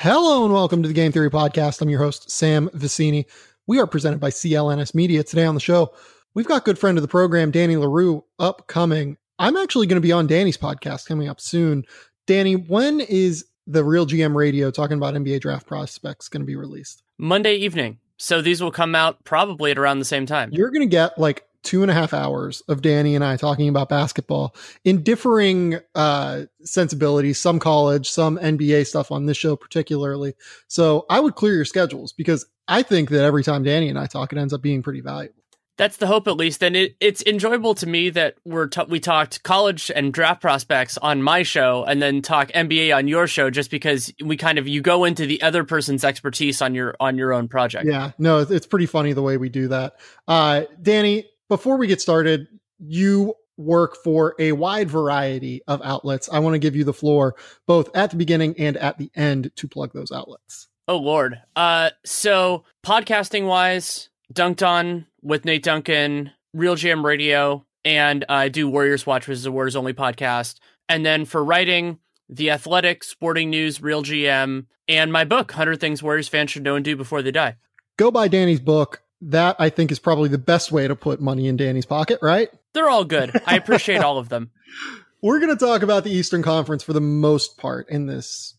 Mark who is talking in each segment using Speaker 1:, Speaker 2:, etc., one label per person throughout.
Speaker 1: Hello and welcome to the Game Theory Podcast. I'm your host, Sam Vicini. We are presented by CLNS Media. Today on the show, we've got good friend of the program, Danny Leroux, upcoming. I'm actually going to be on Danny's podcast coming up soon. Danny, when is the Real GM Radio talking about NBA draft prospects going to be released?
Speaker 2: Monday evening. So these will come out probably at around the same time.
Speaker 1: You're going to get like 2.5 hours of Danny and I talking about basketball in differing sensibilities, some college, some NBA stuff on this show particularly. So I would clear your schedules because I think that every time Danny and I talk, it ends up being pretty valuable.
Speaker 2: That's the hope, at least. And it's enjoyable to me that we talked college and draft prospects on my show and then talk NBA on your show, just because you go into the other person's expertise on your own project.
Speaker 1: Yeah, no, it's pretty funny the way we do that. Danny, before we get started, you work for a wide variety of outlets. I want to give you the floor both at the beginning and at the end to plug those outlets.
Speaker 2: Oh, Lord. So podcasting wise, Dunked On with Nate Duncan, Real GM Radio, and I do Warriors Watch, which is a Warriors only podcast. And then for writing, The Athletic, Sporting News, Real GM, and my book, 100 Things Warriors Fans Should Know and Do Before They Die.
Speaker 1: Go buy Danny's book. That, I think, is probably the best way to put money in Danny's pocket, right?
Speaker 2: They're all good. I appreciate all of them.
Speaker 1: We're going to talk about the Eastern Conference for the most part in this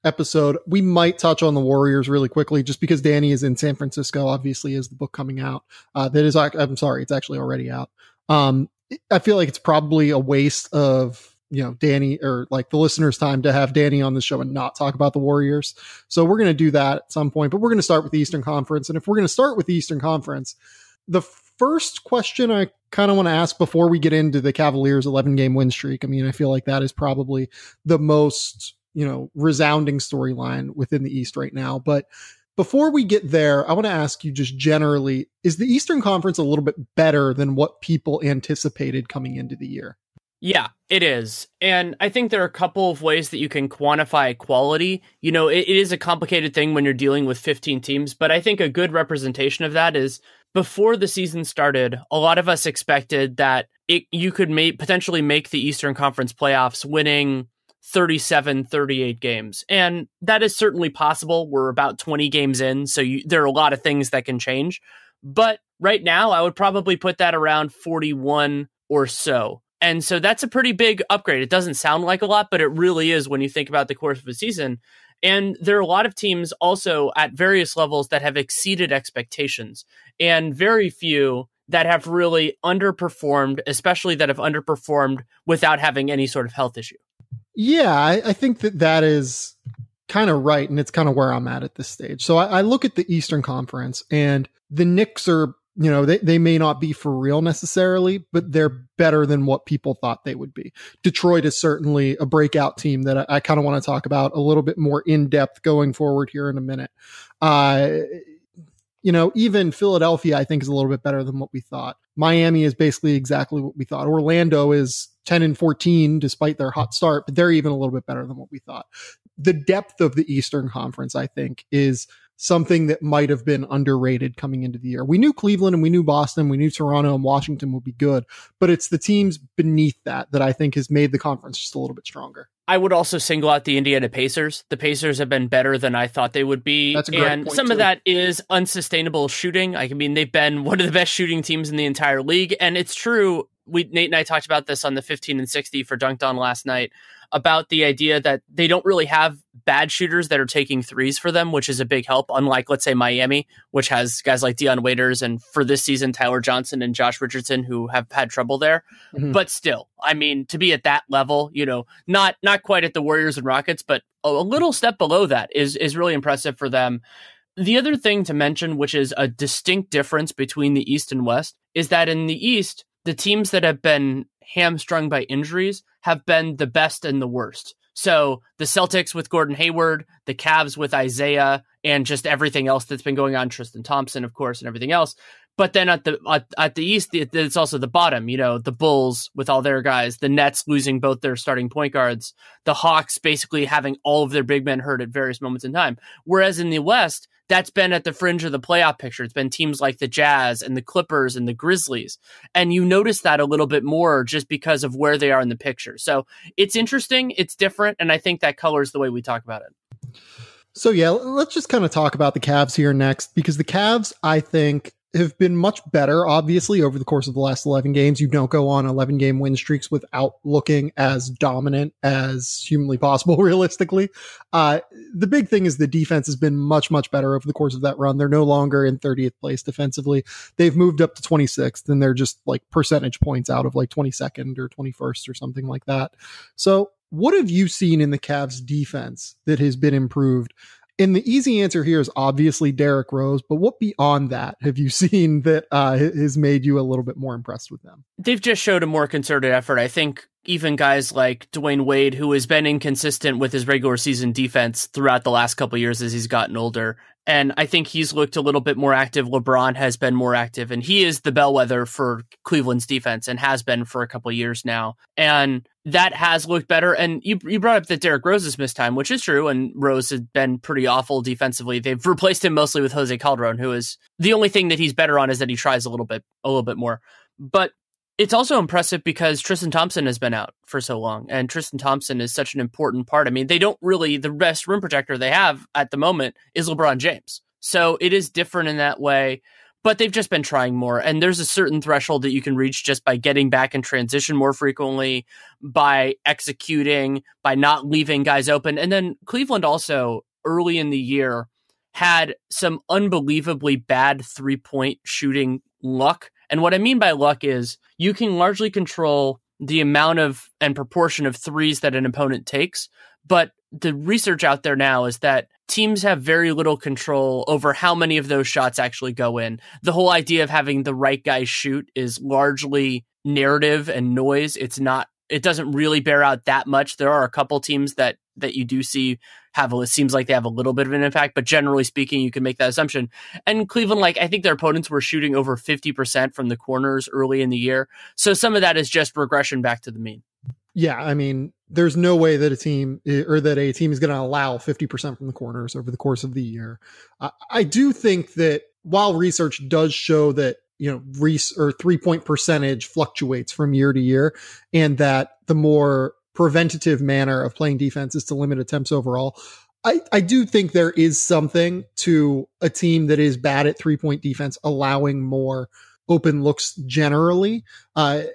Speaker 1: episode. We might touch on the Warriors really quickly just because Danny is in San Francisco, obviously, is the book coming out. It's actually already out. I feel like it's probably a waste of Danny or like the listeners' time to have Danny on the show and not talk about the Warriors. So we're going to do that at some point, but we're going to start with the Eastern Conference. And if we're going to start with the Eastern Conference, the first question I kind of want to ask before we get into the Cavaliers 11-game win streak. I mean, I feel like that is probably the most, resounding storyline within the East right now. But before we get there, I want to ask you just generally, is the Eastern Conference a little bit better than what people anticipated coming into the year?
Speaker 2: Yeah, it is. And I think there are a couple of ways that you can quantify quality. It is a complicated thing when you're dealing with 15 teams, but I think a good representation of that is before the season started, a lot of us expected that you could potentially make the Eastern Conference playoffs winning 37, 38 games. And that is certainly possible. We're about 20 games in, so there are a lot of things that can change. But right now, I would probably put that around 41 or so. And so that's a pretty big upgrade. It doesn't sound like a lot, but it really is when you think about the course of a season. And there are a lot of teams also at various levels that have exceeded expectations, and very few that have really underperformed, especially that have underperformed without having any sort of health issue.
Speaker 1: Yeah, I think that is kind of right. And it's kind of where I'm at this stage. So I look at the Eastern Conference and the Knicks are, they may not be for real necessarily, but they're better than what people thought they would be. Detroit is certainly a breakout team that I kind of want to talk about a little bit more in depth going forward here in a minute. Even Philadelphia, I think, is a little bit better than what we thought. Miami is basically exactly what we thought. Orlando is 10-14 despite their hot start, but they're even a little bit better than what we thought. The depth of the Eastern Conference, I think, is something that might have been underrated coming into the year. We knew Cleveland and we knew Boston, we knew Toronto and Washington would be good, but it's the teams beneath that I think has made the conference just a little bit stronger.
Speaker 2: I would also single out the Indiana Pacers. The Pacers have been better than I thought they would be.
Speaker 1: That's a great
Speaker 2: and
Speaker 1: point
Speaker 2: some
Speaker 1: too.
Speaker 2: of that is unsustainable shooting. They've been one of the best shooting teams in the entire league. And it's true. Nate and I talked about this on the 15 and 60 for Dunked On last night, about the idea that they don't really have bad shooters that are taking threes for them, which is a big help. Unlike, let's say, Miami, which has guys like Dion Waiters and for this season, Tyler Johnson and Josh Richardson, who have had trouble there. Mm-hmm. But still, to be at that level, not quite at the Warriors and Rockets, but a little step below that is really impressive for them. The other thing to mention, which is a distinct difference between the East and West, is that in the East, the teams that have been hamstrung by injuries have been the best and the worst. So the Celtics with Gordon Hayward, the Cavs with Isaiah, and just everything else that's been going on, Tristan Thompson, of course, and everything else. But then at the East, it's also the bottom, the Bulls with all their guys, the Nets losing both their starting point guards, the Hawks basically having all of their big men hurt at various moments in time. Whereas in the West, that's been at the fringe of the playoff picture. It's been teams like the Jazz and the Clippers and the Grizzlies. And you notice that a little bit more just because of where they are in the picture. So it's interesting. It's different. And I think that colors the way we talk about it.
Speaker 1: So yeah, let's just kind of talk about the Cavs here next, because the Cavs, I think, have been much better, obviously, over the course of the last 11 games. You don't go on 11-game win streaks without looking as dominant as humanly possible, realistically. The big thing is the defense has been much, much better over the course of that run. They're no longer in 30th place defensively. They've moved up to 26th, and they're just like percentage points out of like 22nd or 21st or something like that. So what have you seen in the Cavs defense that has been improved? And the easy answer here is obviously Derrick Rose, but what beyond that have you seen that has made you a little bit more impressed with them?
Speaker 2: They've just showed a more concerted effort. I think even guys like Dwayne Wade, who has been inconsistent with his regular season defense throughout the last couple of years as he's gotten older. And I think he's looked a little bit more active. LeBron has been more active, and he is the bellwether for Cleveland's defense and has been for a couple of years now. And that has looked better. And you brought up that Derrick Rose has missed time, which is true. And Rose has been pretty awful defensively. They've replaced him mostly with Jose Calderon, who is the only thing that he's better on is that he tries a little bit more. But it's also impressive because Tristan Thompson has been out for so long, and Tristan Thompson is such an important part. I mean, they don't really, the best rim protector they have at the moment is LeBron James. So it is different in that way, but they've just been trying more. And there's a certain threshold that you can reach just by getting back in transition more frequently, by executing, by not leaving guys open. And then Cleveland also early in the year had some unbelievably bad 3-point shooting luck. And what I mean by luck is you can largely control the amount of and proportion of threes that an opponent takes. But the research out there now is that teams have very little control over how many of those shots actually go in. The whole idea of having the right guy shoot is largely narrative and noise. It doesn't really bear out that much. There are a couple teams that you do see it seems like they have a little bit of an impact, but generally speaking, you can make that assumption. And Cleveland, I think their opponents were shooting over 50% from the corners early in the year. So some of that is just regression back to the mean.
Speaker 1: Yeah, I mean, there's no way that a team is going to allow 50% from the corners over the course of the year. I do think that while research does show that, 3-point percentage fluctuates from year to year, and that the more preventative manner of playing defense is to limit attempts overall, I do think there is something to a team that is bad at 3-point defense allowing more open looks generally. I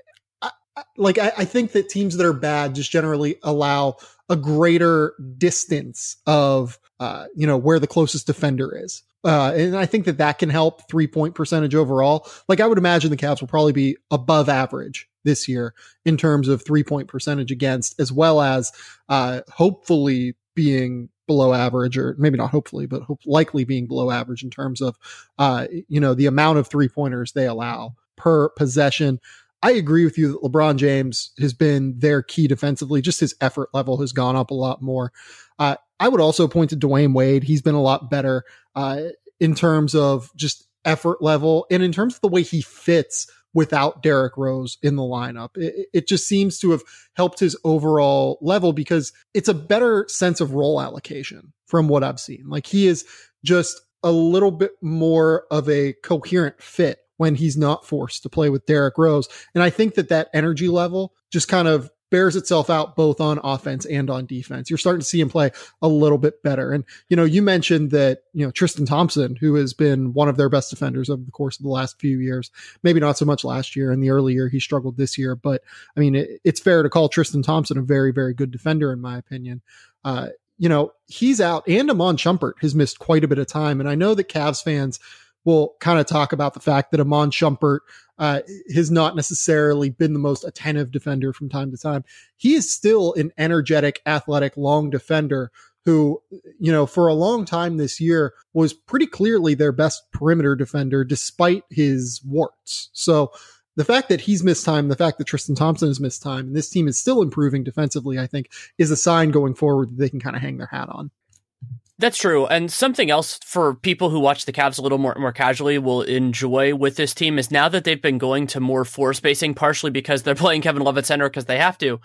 Speaker 1: think that teams that are bad just generally allow a greater distance of, where the closest defender is. And I think that can help 3-point percentage overall. I would imagine the Cavs will probably be above average this year in terms of 3-point percentage against, as well as, hopefully being below average, or maybe not hopefully, but likely being below average in terms of, the amount of 3-pointers they allow per possession. I agree with you that LeBron James has been their key defensively. Just his effort level has gone up a lot more. I would also point to Dwayne Wade. He's been a lot better in terms of just effort level and in terms of the way he fits without Derrick Rose in the lineup. It just seems to have helped his overall level because it's a better sense of role allocation from what I've seen. He is just a little bit more of a coherent fit when he's not forced to play with Derrick Rose. And I think that energy level just kind of bears itself out both on offense and on defense. You're starting to see him play a little bit better. And, you mentioned that, Tristan Thompson, who has been one of their best defenders over the course of the last few years, maybe not so much last year. In the early year, he struggled this year, but I mean, it's fair to call Tristan Thompson a very, very good defender, in my opinion. He's out, and Iman Shumpert has missed quite a bit of time. And I know that Cavs fans will kind of talk about the fact that Iman Shumpert has not necessarily been the most attentive defender from time to time. He is still an energetic, athletic, long defender who, for a long time this year was pretty clearly their best perimeter defender despite his warts. So the fact that he's missed time, the fact that Tristan Thompson has missed time, and this team is still improving defensively, I think is a sign going forward that they can kind of hang their hat on.
Speaker 2: That's true. And something else for people who watch the Cavs a little more casually will enjoy with this team is now that they've been going to more floor spacing, partially because they're playing Kevin Love at center because they have to.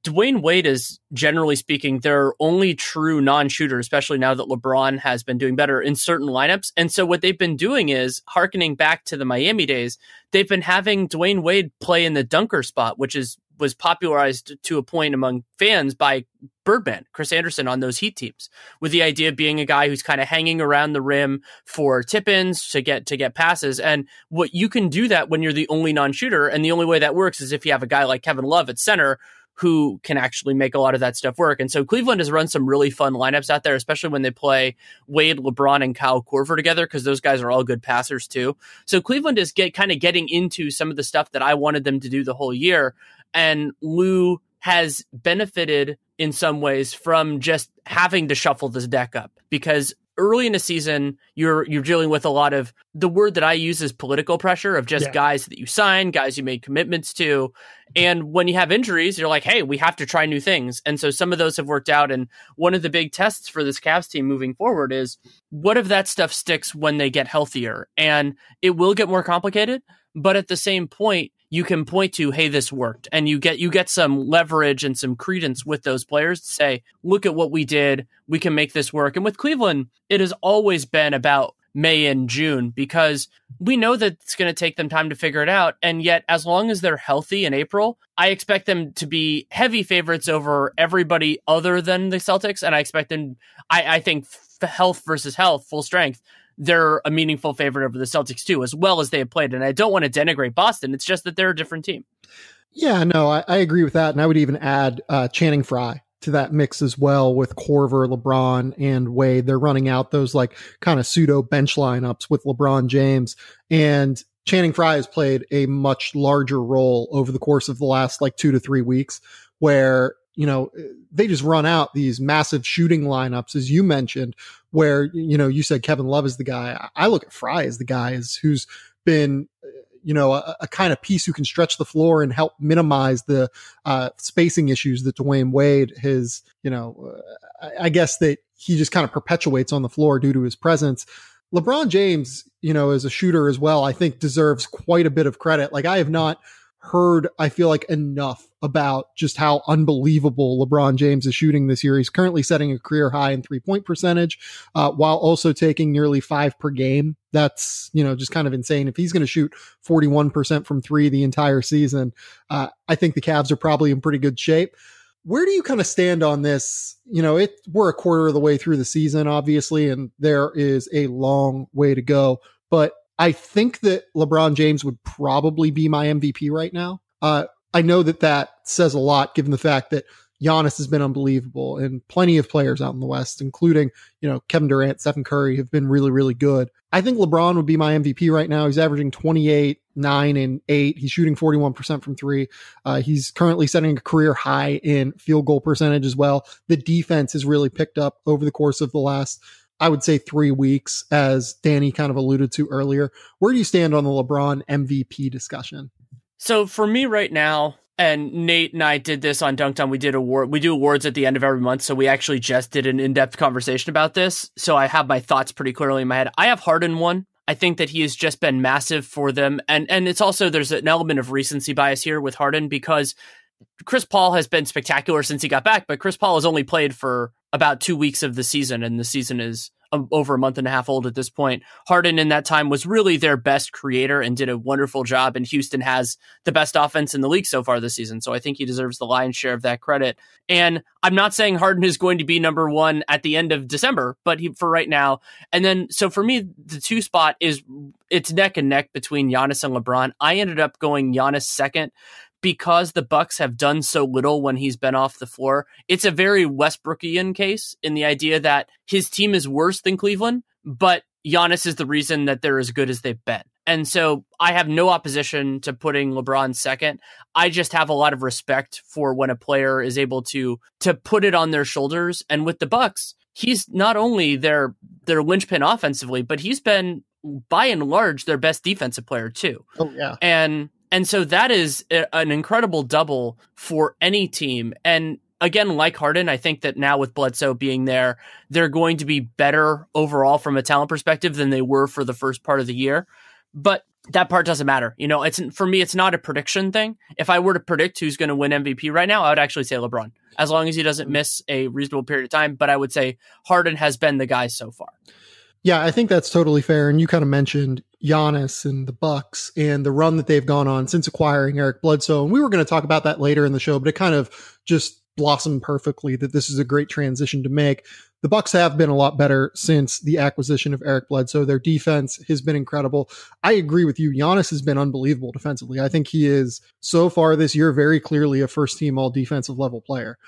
Speaker 2: Dwayne Wade is, generally speaking, their only true non-shooter, especially now that LeBron has been doing better in certain lineups. And so what they've been doing is, hearkening back to the Miami days, they've been having Dwayne Wade play in the dunker spot, which is was popularized to a point among fans by Birdman, Chris Anderson on those Heat teams, with the idea of being a guy who's kind of hanging around the rim for tip-ins to get passes. And what you can do that when you're the only non-shooter, and the only way that works is if you have a guy like Kevin Love at center who can actually make a lot of that stuff work. And so Cleveland has run some really fun lineups out there, especially when they play Wade, LeBron, and Kyle Korver together, because those guys are all good passers too. So Cleveland is kind of getting into some of the stuff that I wanted them to do the whole year. And Lou has benefited in some ways from just having to shuffle this deck up, because early in the season, you're dealing with a lot of, the word that I use is political pressure of just guys that you sign, guys you made commitments to. And when you have injuries, you're like, hey, we have to try new things. And so some of those have worked out. And one of the big tests for this Cavs team moving forward is, what if that stuff sticks when they get healthier? And it will get more complicated, but at the same point, you can point to, hey, this worked. And you get some leverage and some credence with those players to say, look at what we did. We can make this work. And with Cleveland, it has always been about May and June, because we know that it's going to take them time to figure it out. And yet, as long as they're healthy in April, I expect them to be heavy favorites over everybody other than the Celtics. And I expect them, I think health versus health, full strength, they're a meaningful favorite over the Celtics too, as well as they have played. And I don't want to denigrate Boston. It's just that they're a different team.
Speaker 1: Yeah, no, I agree with that. And I would even add Channing Frye to that mix as well, with Korver, LeBron, and Wade. They're running out those like kind of pseudo bench lineups with LeBron James, and Channing Frye has played a much larger role over the course of the last like 2 to 3 weeks, where, you know, they just run out these massive shooting lineups, as you mentioned, where, you know, you said Kevin Love is the guy. I look at Frye as the guy who's been, you know, a kind of piece who can stretch the floor and help minimize the spacing issues that Dwayne Wade has, you know, I guess that he just kind of perpetuates on the floor due to his presence. LeBron James, you know, as a shooter as well, I think deserves quite a bit of credit. Like, I have not heard, I feel like, enough about just how unbelievable LeBron James is shooting this year. He's currently setting a career high in 3-point percentage, while also taking nearly 5 per game. That's, you know, just kind of insane. If he's going to shoot 41% from 3 the entire season, I think the Cavs are probably in pretty good shape. Where do you kind of stand on this? You know, we're a quarter of the way through the season, obviously, and there is a long way to go, but I think that LeBron James would probably be my MVP right now. I know that says a lot, given the fact that Giannis has been unbelievable, and plenty of players out in the West, including, you know, Kevin Durant, Stephen Curry, have been really, really good. I think LeBron would be my MVP right now. He's averaging 28, 9, and 8. He's shooting 41% from 3. He's currently setting a career high in field goal percentage as well. The defense has really picked up over the course of the last, I would say, 3 weeks, as Danny kind of alluded to earlier. Where do you stand on the LeBron MVP discussion?
Speaker 2: So for me right now, and Nate and I did this on Dunked On, we do awards at the end of every month, so we actually just did an in-depth conversation about this. So I have my thoughts pretty clearly in my head. I have Harden one. I think that he has just been massive for them. And it's also, there's an element of recency bias here with Harden, because Chris Paul has been spectacular since he got back, but Chris Paul has only played for about 2 weeks of the season, and the season is over a month and a half old at this point. Harden in that time was really their best creator and did a wonderful job, and Houston has the best offense in the league so far this season, so I think he deserves the lion's share of that credit. And I'm not saying Harden is going to be number one at the end of December, but for right now. And then, so for me, the 2 spot it's neck and neck between Giannis and LeBron. I ended up going Giannis second, because the Bucks have done so little when he's been off the floor. It's a very Westbrookian case, in the idea that his team is worse than Cleveland, but Giannis is the reason that they're as good as they've been. And so I have no opposition to putting LeBron second. I just have a lot of respect for when a player is able to put it on their shoulders. And with the Bucks, he's not only their linchpin offensively, but he's been, by and large, their best defensive player too.
Speaker 1: Oh yeah.
Speaker 2: And so that is an incredible double for any team. And again, like Harden, I think that now with Bledsoe being there, they're going to be better overall from a talent perspective than they were for the first part of the year. But that part doesn't matter. You know, for me, it's not a prediction thing. If I were to predict who's going to win MVP right now, I would actually say LeBron, as long as he doesn't miss a reasonable period of time. But I would say Harden has been the guy so far.
Speaker 1: Yeah, I think that's totally fair. And you kind of mentioned Giannis and the Bucks and the run that they've gone on since acquiring Eric Bledsoe. And we were going to talk about that later in the show, but it kind of just blossomed perfectly that this is a great transition to make. The Bucks have been a lot better since the acquisition of Eric Bledsoe. Their defense has been incredible. I agree with you. Giannis has been unbelievable defensively. I think he is so far this year very clearly a first team all defensive level player.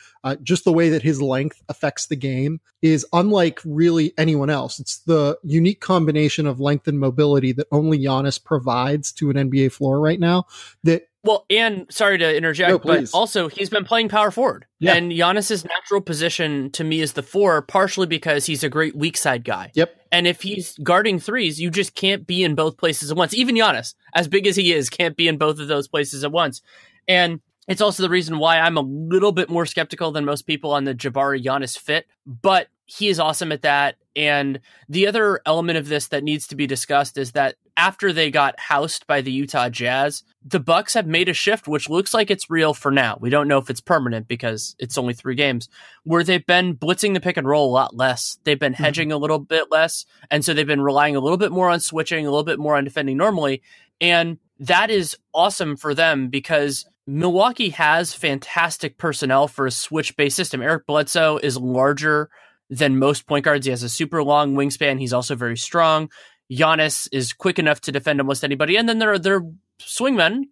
Speaker 1: Just the way that his length affects the game is unlike really anyone else. It's the unique combination of length and mobility that only Giannis provides to an NBA floor right now that
Speaker 2: well, and sorry to interject, but also he's been playing power forward. Yeah. And Giannis's natural position to me is the 4, partially because he's a great weak side guy.
Speaker 1: Yep.
Speaker 2: And if he's guarding threes, you just can't be in both places at once. Even Giannis, as big as he is, can't be in both of those places at once. And it's also the reason why I'm a little bit more skeptical than most people on the Jabari-Giannis fit, but he is awesome at that. And the other element of this that needs to be discussed is that after they got housed by the Utah Jazz, the Bucks have made a shift, which looks like it's real for now. We don't know if it's permanent because it's only 3 games, where they've been blitzing the pick and roll a lot less. They've been hedging a little bit less. And so they've been relying a little bit more on switching, a little bit more on defending normally. And that is awesome for them because Milwaukee has fantastic personnel for a switch-based system. Eric Bledsoe is larger than most point guards. He has a super long wingspan. He's also very strong. Giannis is quick enough to defend almost anybody. And then there are swingmen,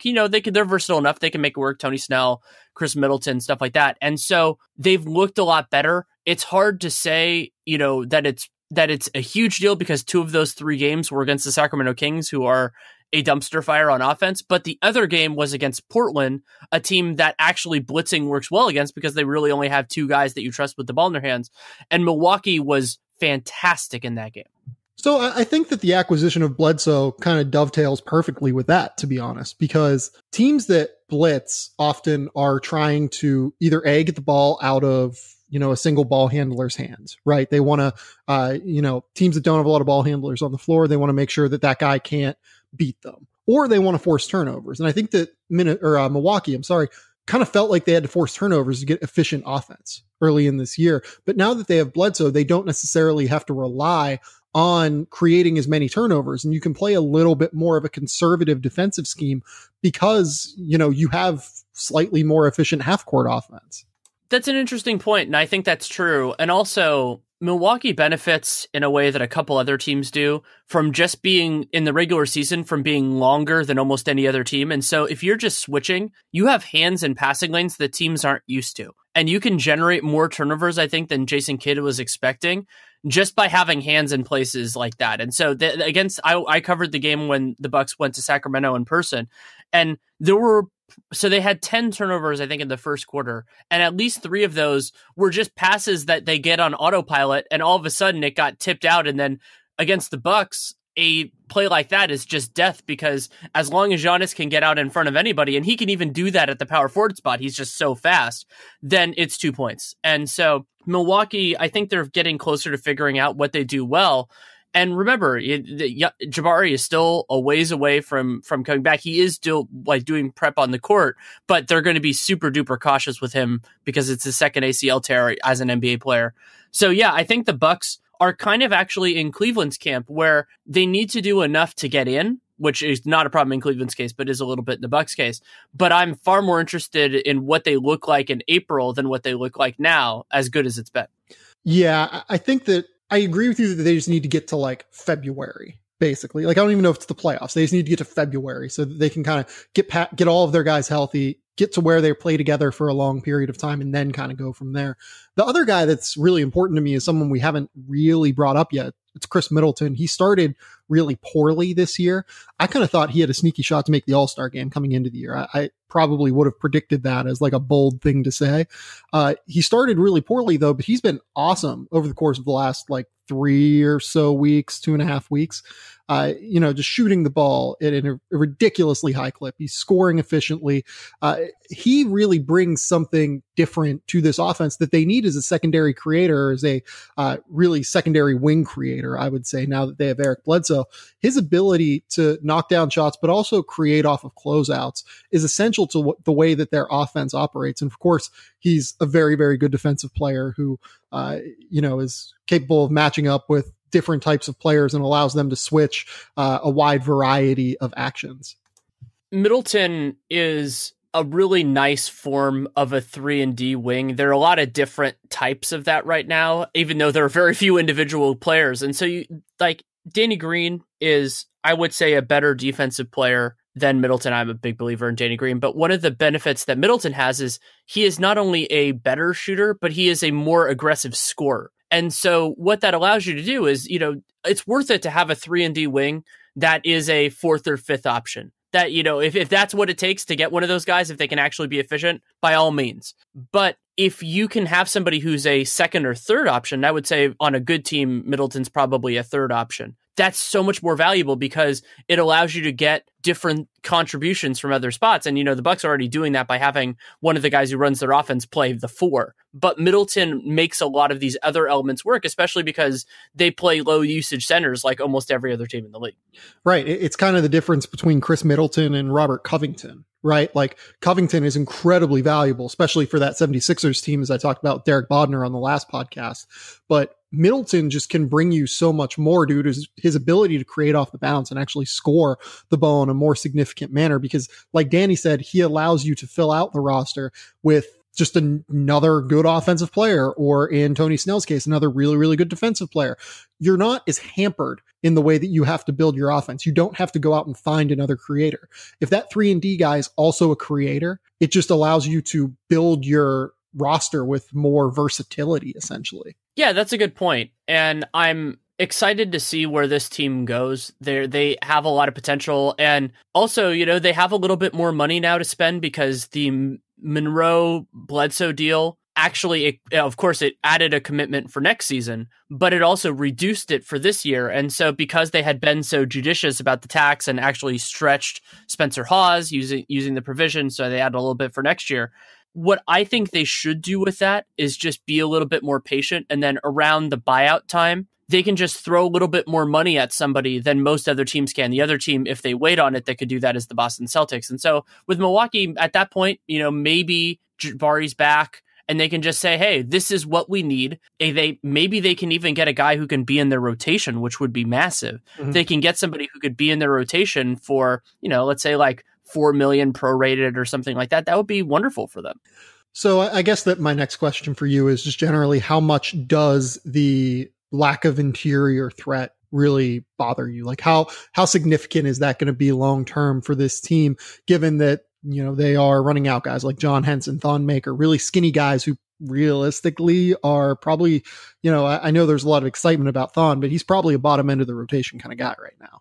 Speaker 2: they're versatile enough. They can make it work. Tony Snell, Chris Middleton, stuff like that. And so they've looked a lot better. It's hard to say, that it's a huge deal because 2 of those 3 games were against the Sacramento Kings, who are a dumpster fire on offense. But the other game was against Portland, a team that actually blitzing works well against because they really only have 2 guys that you trust with the ball in their hands. And Milwaukee was fantastic in that game.
Speaker 1: So I think that the acquisition of Bledsoe kind of dovetails perfectly with that, to be honest, because teams that blitz often are trying to either A, get the ball out of, a single ball handler's hands, right? They want to, teams that don't have a lot of ball handlers on the floor, they want to make sure that that guy can't beat them, or they want to force turnovers. And I think that Milwaukee, kind of felt like they had to force turnovers to get efficient offense early in this year. But now that they have Bledsoe, they don't necessarily have to rely on creating as many turnovers, and you can play a little bit more of a conservative defensive scheme because, you have slightly more efficient half court offense.
Speaker 2: That's an interesting point, and I think that's true. And also, Milwaukee benefits in a way that a couple other teams do from just being in the regular season, from being longer than almost any other team. And so if you're just switching, you have hands and passing lanes that teams aren't used to. And you can generate more turnovers, I think, than Jason Kidd was expecting just by having hands in places like that. And so I covered the game when the Bucks went to Sacramento in person, and they had 10 turnovers, I think, in the first quarter. And at least 3 of those were just passes that they get on autopilot. And all of a sudden it got tipped out. And then against the Bucks, a play like that is just death, because as long as Giannis can get out in front of anybody, and he can even do that at the power forward spot, he's just so fast, then it's 2 points. And so Milwaukee, I think they're getting closer to figuring out what they do well. And remember, Jabari is still a ways away from coming back. He is still doing prep on the court, but they're going to be super duper cautious with him because it's his second ACL tear as an NBA player. So yeah, I think the Bucks are kind of actually in Cleveland's camp, where they need to do enough to get in, which is not a problem in Cleveland's case, but is a little bit in the Bucks' case. But I'm far more interested in what they look like in April than what they look like now, as good as it's been. Yeah,
Speaker 1: I think that I agree with you that they just need to get to February, basically. I don't even know if it's the playoffs. They just need to get to February so that they can kind of get all of their guys healthy, get to where they play together for a long period of time, and then kind of go from there. The other guy that's really important to me is someone we haven't really brought up yet. It's Chris Middleton. He started really poorly this year. I kind of thought he had a sneaky shot to make the All-Star game coming into the year. I probably would have predicted that as a bold thing to say. He started really poorly though, but he's been awesome over the course of the last 3 or so weeks, 2.5 weeks. Just shooting the ball at a ridiculously high clip. He's scoring efficiently. He really brings something different to this offense that they need as a secondary creator, as a really secondary wing creator, I would say, now that they have Eric Bledsoe. His ability to knock down shots, but also create off of closeouts, is essential to the way that their offense operates. And of course, he's a very, very good defensive player who, is capable of matching up with different types of players and allows them to switch a wide variety of actions.
Speaker 2: Middleton is a really nice form of a 3-and-D wing. There are a lot of different types of that right now, even though there are very few individual players. And so Danny Green is, I would say, a better defensive player than Middleton. I'm a big believer in Danny Green, but one of the benefits that Middleton has is he is not only a better shooter, but he is a more aggressive scorer. And so what that allows you to do is, it's worth it to have a 3-and-D wing that is a fourth or fifth option. That, if that's what it takes to get one of those guys, if they can actually be efficient, by all means. But if you can have somebody who's a second or third option, I would say on a good team, Middleton's probably a third option. That's so much more valuable because it allows you to get different contributions from other spots. And, the Bucks are already doing that by having one of the guys who runs their offense play the 4. But Middleton makes a lot of these other elements work, especially because they play low usage centers like almost every other team in the league.
Speaker 1: Right. It's kind of the difference between Chris Middleton and Robert Covington, right? Like Covington is incredibly valuable, especially for that 76ers team, as I talked about Derek Bodner on the last podcast. But Middleton just can bring you so much more due to his ability to create off the bounce and actually score the ball in a more significant manner. Because like Danny said, he allows you to fill out the roster with just another good offensive player, or in Tony Snell's case, another really, really good defensive player. You're not as hampered in the way that you have to build your offense. You don't have to go out and find another creator. If that 3-and-D guy is also a creator, it just allows you to build your roster with more versatility, essentially.
Speaker 2: Yeah, that's a good point. And I'm excited to see where this team goes. They have a lot of potential. And also, they have a little bit more money now to spend because the Monroe Bledsoe deal actually, of course, it added a commitment for next season, but it also reduced it for this year. And so because they had been so judicious about the tax and actually stretched Spencer Hawes using the provision, so they added a little bit for next year. What I think they should do with that is just be a little bit more patient. And then around the buyout time, they can just throw a little bit more money at somebody than most other teams can. The other team, if they wait on it, that could do that is the Boston Celtics. And so with Milwaukee at that point, maybe Jabari's back and they can just say, hey, this is what we need. Maybe they can even get a guy who can be in their rotation, which would be massive. Mm-hmm. They can get somebody who could be in their rotation for, let's say like $4 million prorated or something like that. That would be wonderful for them.
Speaker 1: So I guess that my next question for you is just generally, how much does the lack of interior threat really bother you? Like how significant is that going to be long-term for this team, given that, they are running out guys like John Henson, Thon Maker, really skinny guys who realistically are probably, I know there's a lot of excitement about Thon, but he's probably a bottom end of the rotation kind of guy right now.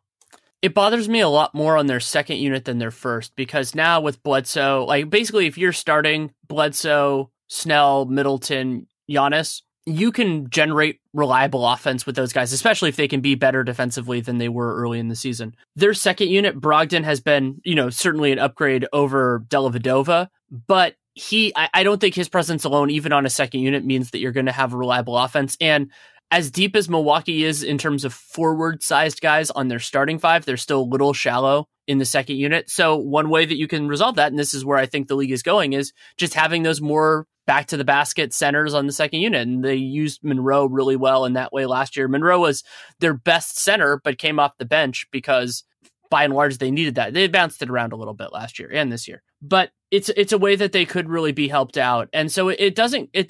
Speaker 2: It bothers me a lot more on their second unit than their first, because now with Bledsoe, like basically if you're starting Bledsoe, Snell, Middleton, Giannis, you can generate reliable offense with those guys, especially if they can be better defensively than they were early in the season. Their second unit, Brogdon, has been, certainly an upgrade over Dellavedova, but I don't think his presence alone, even on a second unit, means that you're going to have a reliable offense. And as deep as Milwaukee is in terms of forward-sized guys on their starting 5, they're still a little shallow in the second unit. So one way that you can resolve that, and this is where I think the league is going, is just having those more back-to-the-basket centers on the second unit. And they used Monroe really well in that way last year. Monroe was their best center, but came off the bench because, by and large, they needed that. They bounced it around a little bit last year and this year. But it's a way that they could really be helped out. And so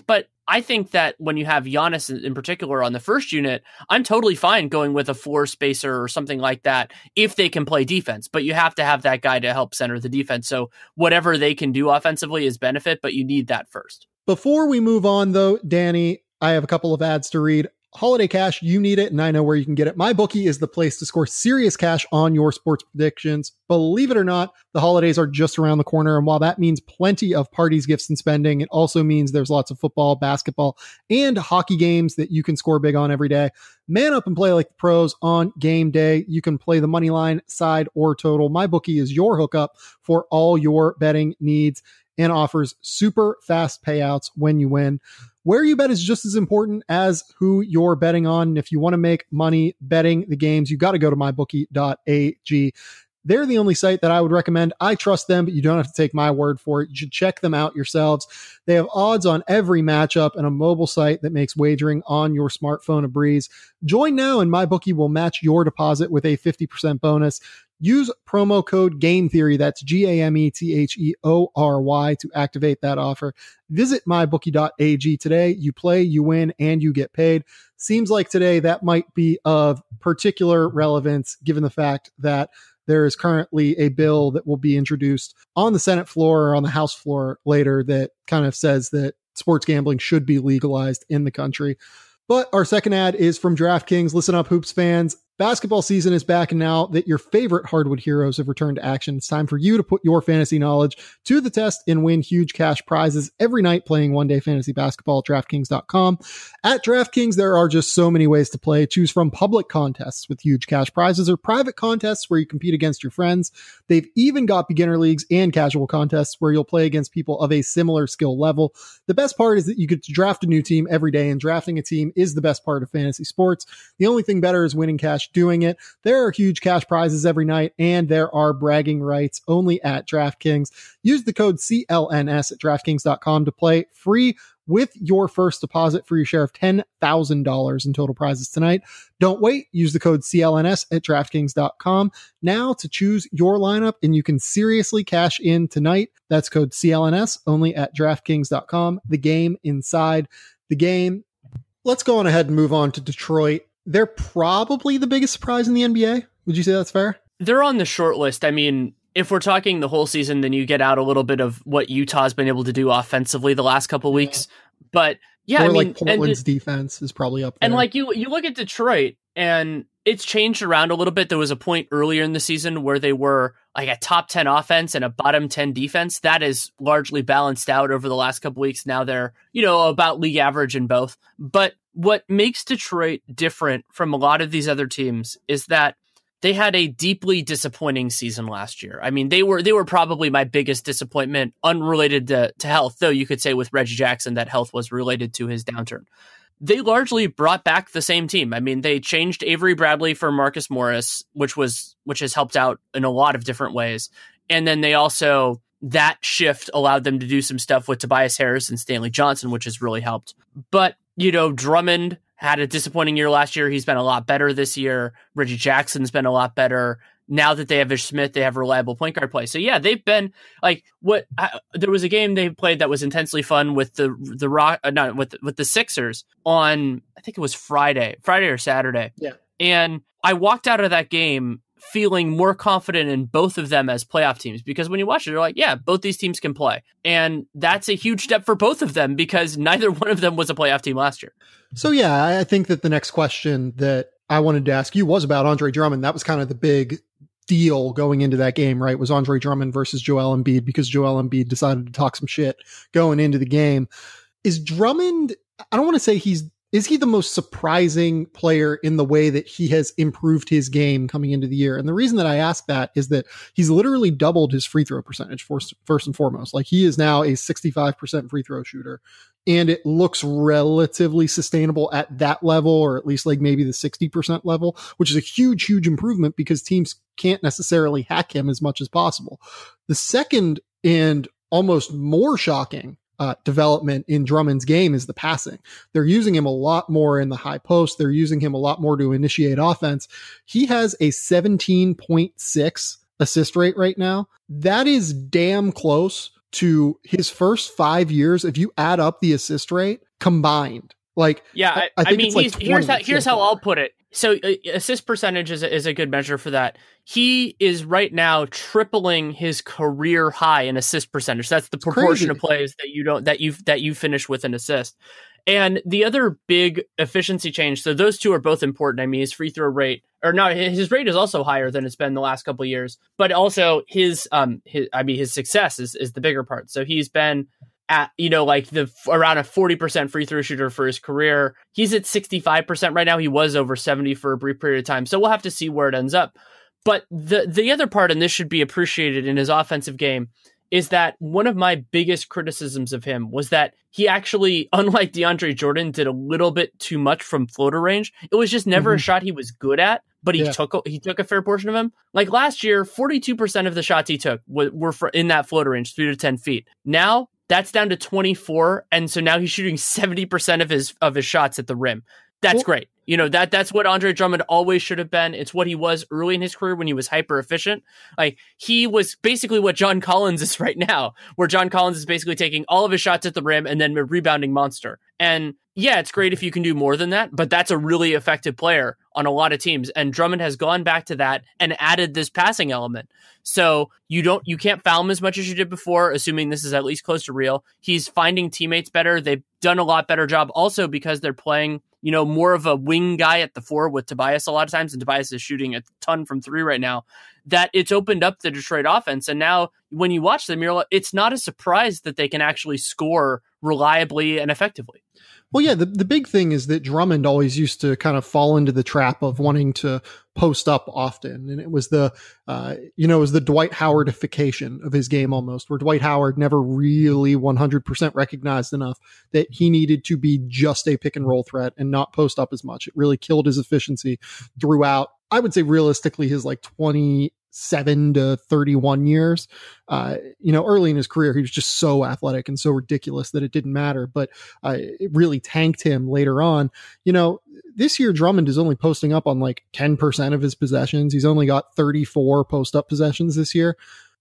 Speaker 2: but I think that when you have Giannis in particular on the first unit, I'm totally fine going with a 4 spacer or something like that if they can play defense, but you have to have that guy to help center the defense. So whatever they can do offensively is benefit, but you need that first.
Speaker 1: Before we move on though, Danny, I have a couple of ads to read. Holiday cash, you need it, and I know where you can get it. MyBookie is the place to score serious cash on your sports predictions. Believe it or not, the holidays are just around the corner, and while that means plenty of parties, gifts, and spending, it also means there's lots of football, basketball, and hockey games that you can score big on every day. Man up and play like the pros on game day. You can play the money line, side, or total. MyBookie is your hookup for all your betting needs and offers super fast payouts when you win. Where you bet is just as important as who you're betting on. And if you want to make money betting the games, you got to go to mybookie.ag. They're the only site that I would recommend. I trust them, but you don't have to take my word for it. You should check them out yourselves. They have odds on every matchup and a mobile site that makes wagering on your smartphone a breeze. Join now and MyBookie will match your deposit with a 50% bonus. Use promo code GameTheory, that's GameTheory, to activate that offer. Visit mybookie.ag today. You play, you win, and you get paid. Seems like today that might be of particular relevance given the fact that there is currently a bill that will be introduced on the Senate floor or on the House floor later that kind of says that sports gambling should be legalized in the country. But our second ad is from DraftKings. Listen up, Hoops fans. Basketball season is back, and now that your favorite hardwood heroes have returned to action, it's time for you to put your fantasy knowledge to the test and win huge cash prizes every night playing one-day fantasy basketball at DraftKings.com. At DraftKings, there are just so many ways to play. Choose from public contests with huge cash prizes or private contests where you compete against your friends. They've even got beginner leagues and casual contests where you'll play against people of a similar skill level. The best part is that you get to draft a new team every day, and drafting a team is the best part of fantasy sports. The only thing better is winning cash doing it. There are huge cash prizes every night, and there are bragging rights only at DraftKings. Use the code CLNS at DraftKings.com to play free with your first deposit for your share of $10,000 in total prizes tonight. Don't wait. Use the code CLNS at DraftKings.com now to choose your lineup, and you can seriously cash in tonight. That's code CLNS only at DraftKings.com. The game inside the game. Let's go on ahead and move on to Detroit. They're probably the biggest surprise in the NBA. Would you say that's fair?
Speaker 2: They're on the short list. I mean, if we're talking the whole season, then you get out a little bit of what Utah's been able to do offensively the last couple of weeks. But yeah,
Speaker 1: or I mean, Portland's defense is probably up there.
Speaker 2: And like you look at Detroit, and it's changed around a little bit. There was a point earlier in the season where they were like a top 10 offense and a bottom 10 defense. That is largely balanced out over the last couple of weeks. Now they're, about league average in both. But what makes Detroit different from a lot of these other teams is that they had a deeply disappointing season last year. I mean, they were probably my biggest disappointment, unrelated to health, though you could say with Reggie Jackson that health was related to his downturn. They largely brought back the same team. I mean, they changed Avery Bradley for Marcus Morris, which has helped out in a lot of different ways. And then they also, that shift allowed them to do some stuff with Tobias Harris and Stanley Johnson, which has really helped. But, Drummond had a disappointing year last year. He's been a lot better this year. Reggie Jackson's been a lot better. Now that they have Ish Smith, they have reliable point guard play. So yeah, they've been like there was a game they played that was intensely fun with with the Sixers on, I think it was Friday or Saturday.
Speaker 1: Yeah.
Speaker 2: And I walked out of that game feeling more confident in both of them as playoff teams, because when you watch it, you're like, yeah, both these teams can play. And that's a huge step for both of them because neither one of them was a playoff team last year.
Speaker 1: So yeah, I think that the next question that I wanted to ask you was about Andre Drummond. That was kind of the big deal going into that game, right? Was Andre Drummond versus Joel Embiid, because Joel Embiid decided to talk some shit going into the game. Is Drummond, I don't want to say is he the most surprising player in the way that he has improved his game coming into the year? And the reason that I ask that is that he's literally doubled his free throw percentage first and foremost. Like, he is now a 65% free throw shooter, and it looks relatively sustainable at that level, or at least like maybe the 60% level, which is a huge, huge improvement because teams can't necessarily hack him as much as possible. The second and almost more shocking development in Drummond's game is the passing. They're using him a lot more in the high post. They're using him a lot more to initiate offense. He has a 17.6 assist rate right now. That is damn close to his first 5 years. If you add up the assist rate combined, like,
Speaker 2: yeah, I mean, here's how I'll put it. So assist percentage is a good measure for that. He is right now tripling his career high in assist percentage. That's the proportion of plays that you finish with an assist. And the other big efficiency change, so those two are both important. I mean, his free throw rate, or no, his rate is also higher than it's been the last couple of years, but also his success is the bigger part. So he's been at, around a 40% free throw shooter for his career. He's at 65% right now. He was over 70 for a brief period of time. So we'll have to see where it ends up. But the other part, and this should be appreciated in his offensive game, is that one of my biggest criticisms of him was that he actually, unlike DeAndre Jordan, did a little bit too much from floater range. It was just never a shot he was good at, but he took a fair portion of them. Like last year, 42% of the shots he took were in that floater range, 3 to 10 feet. Now that's down to 24, and so now he's shooting 70% of his shots at the rim. That's great. You know, that's what Andre Drummond always should have been. It's what he was early in his career when he was hyper efficient. Like, he was basically what John Collins is right now, where John Collins is basically taking all of his shots at the rim and then a rebounding monster. And yeah, it's great if you can do more than that, but that's a really effective player on a lot of teams. And Drummond has gone back to that and added this passing element. So you can't foul him as much as you did before, assuming this is at least close to real. He's finding teammates better. They've done a lot better job also because they're playing, you know, more of a wing guy at the 4 with Tobias a lot of times. And Tobias is shooting a ton from 3 right now, that it's opened up the Detroit offense. And now when you watch them, it's not a surprise that they can actually score reliably and effectively.
Speaker 1: Well, yeah, the big thing is that Drummond always used to kind of fall into the trap of wanting to post up often. And it was the Dwight Howardification of his game almost, where Dwight Howard never really 100% recognized enough that he needed to be just a pick and roll threat and not post up as much. It really killed his efficiency throughout, I would say realistically, his like 27 to 31 years. Early in his career, he was just so athletic and so ridiculous that it didn't matter, but it really tanked him later on. You know, this year Drummond is only posting up on like 10% of his possessions. He's only got 34 post up possessions this year.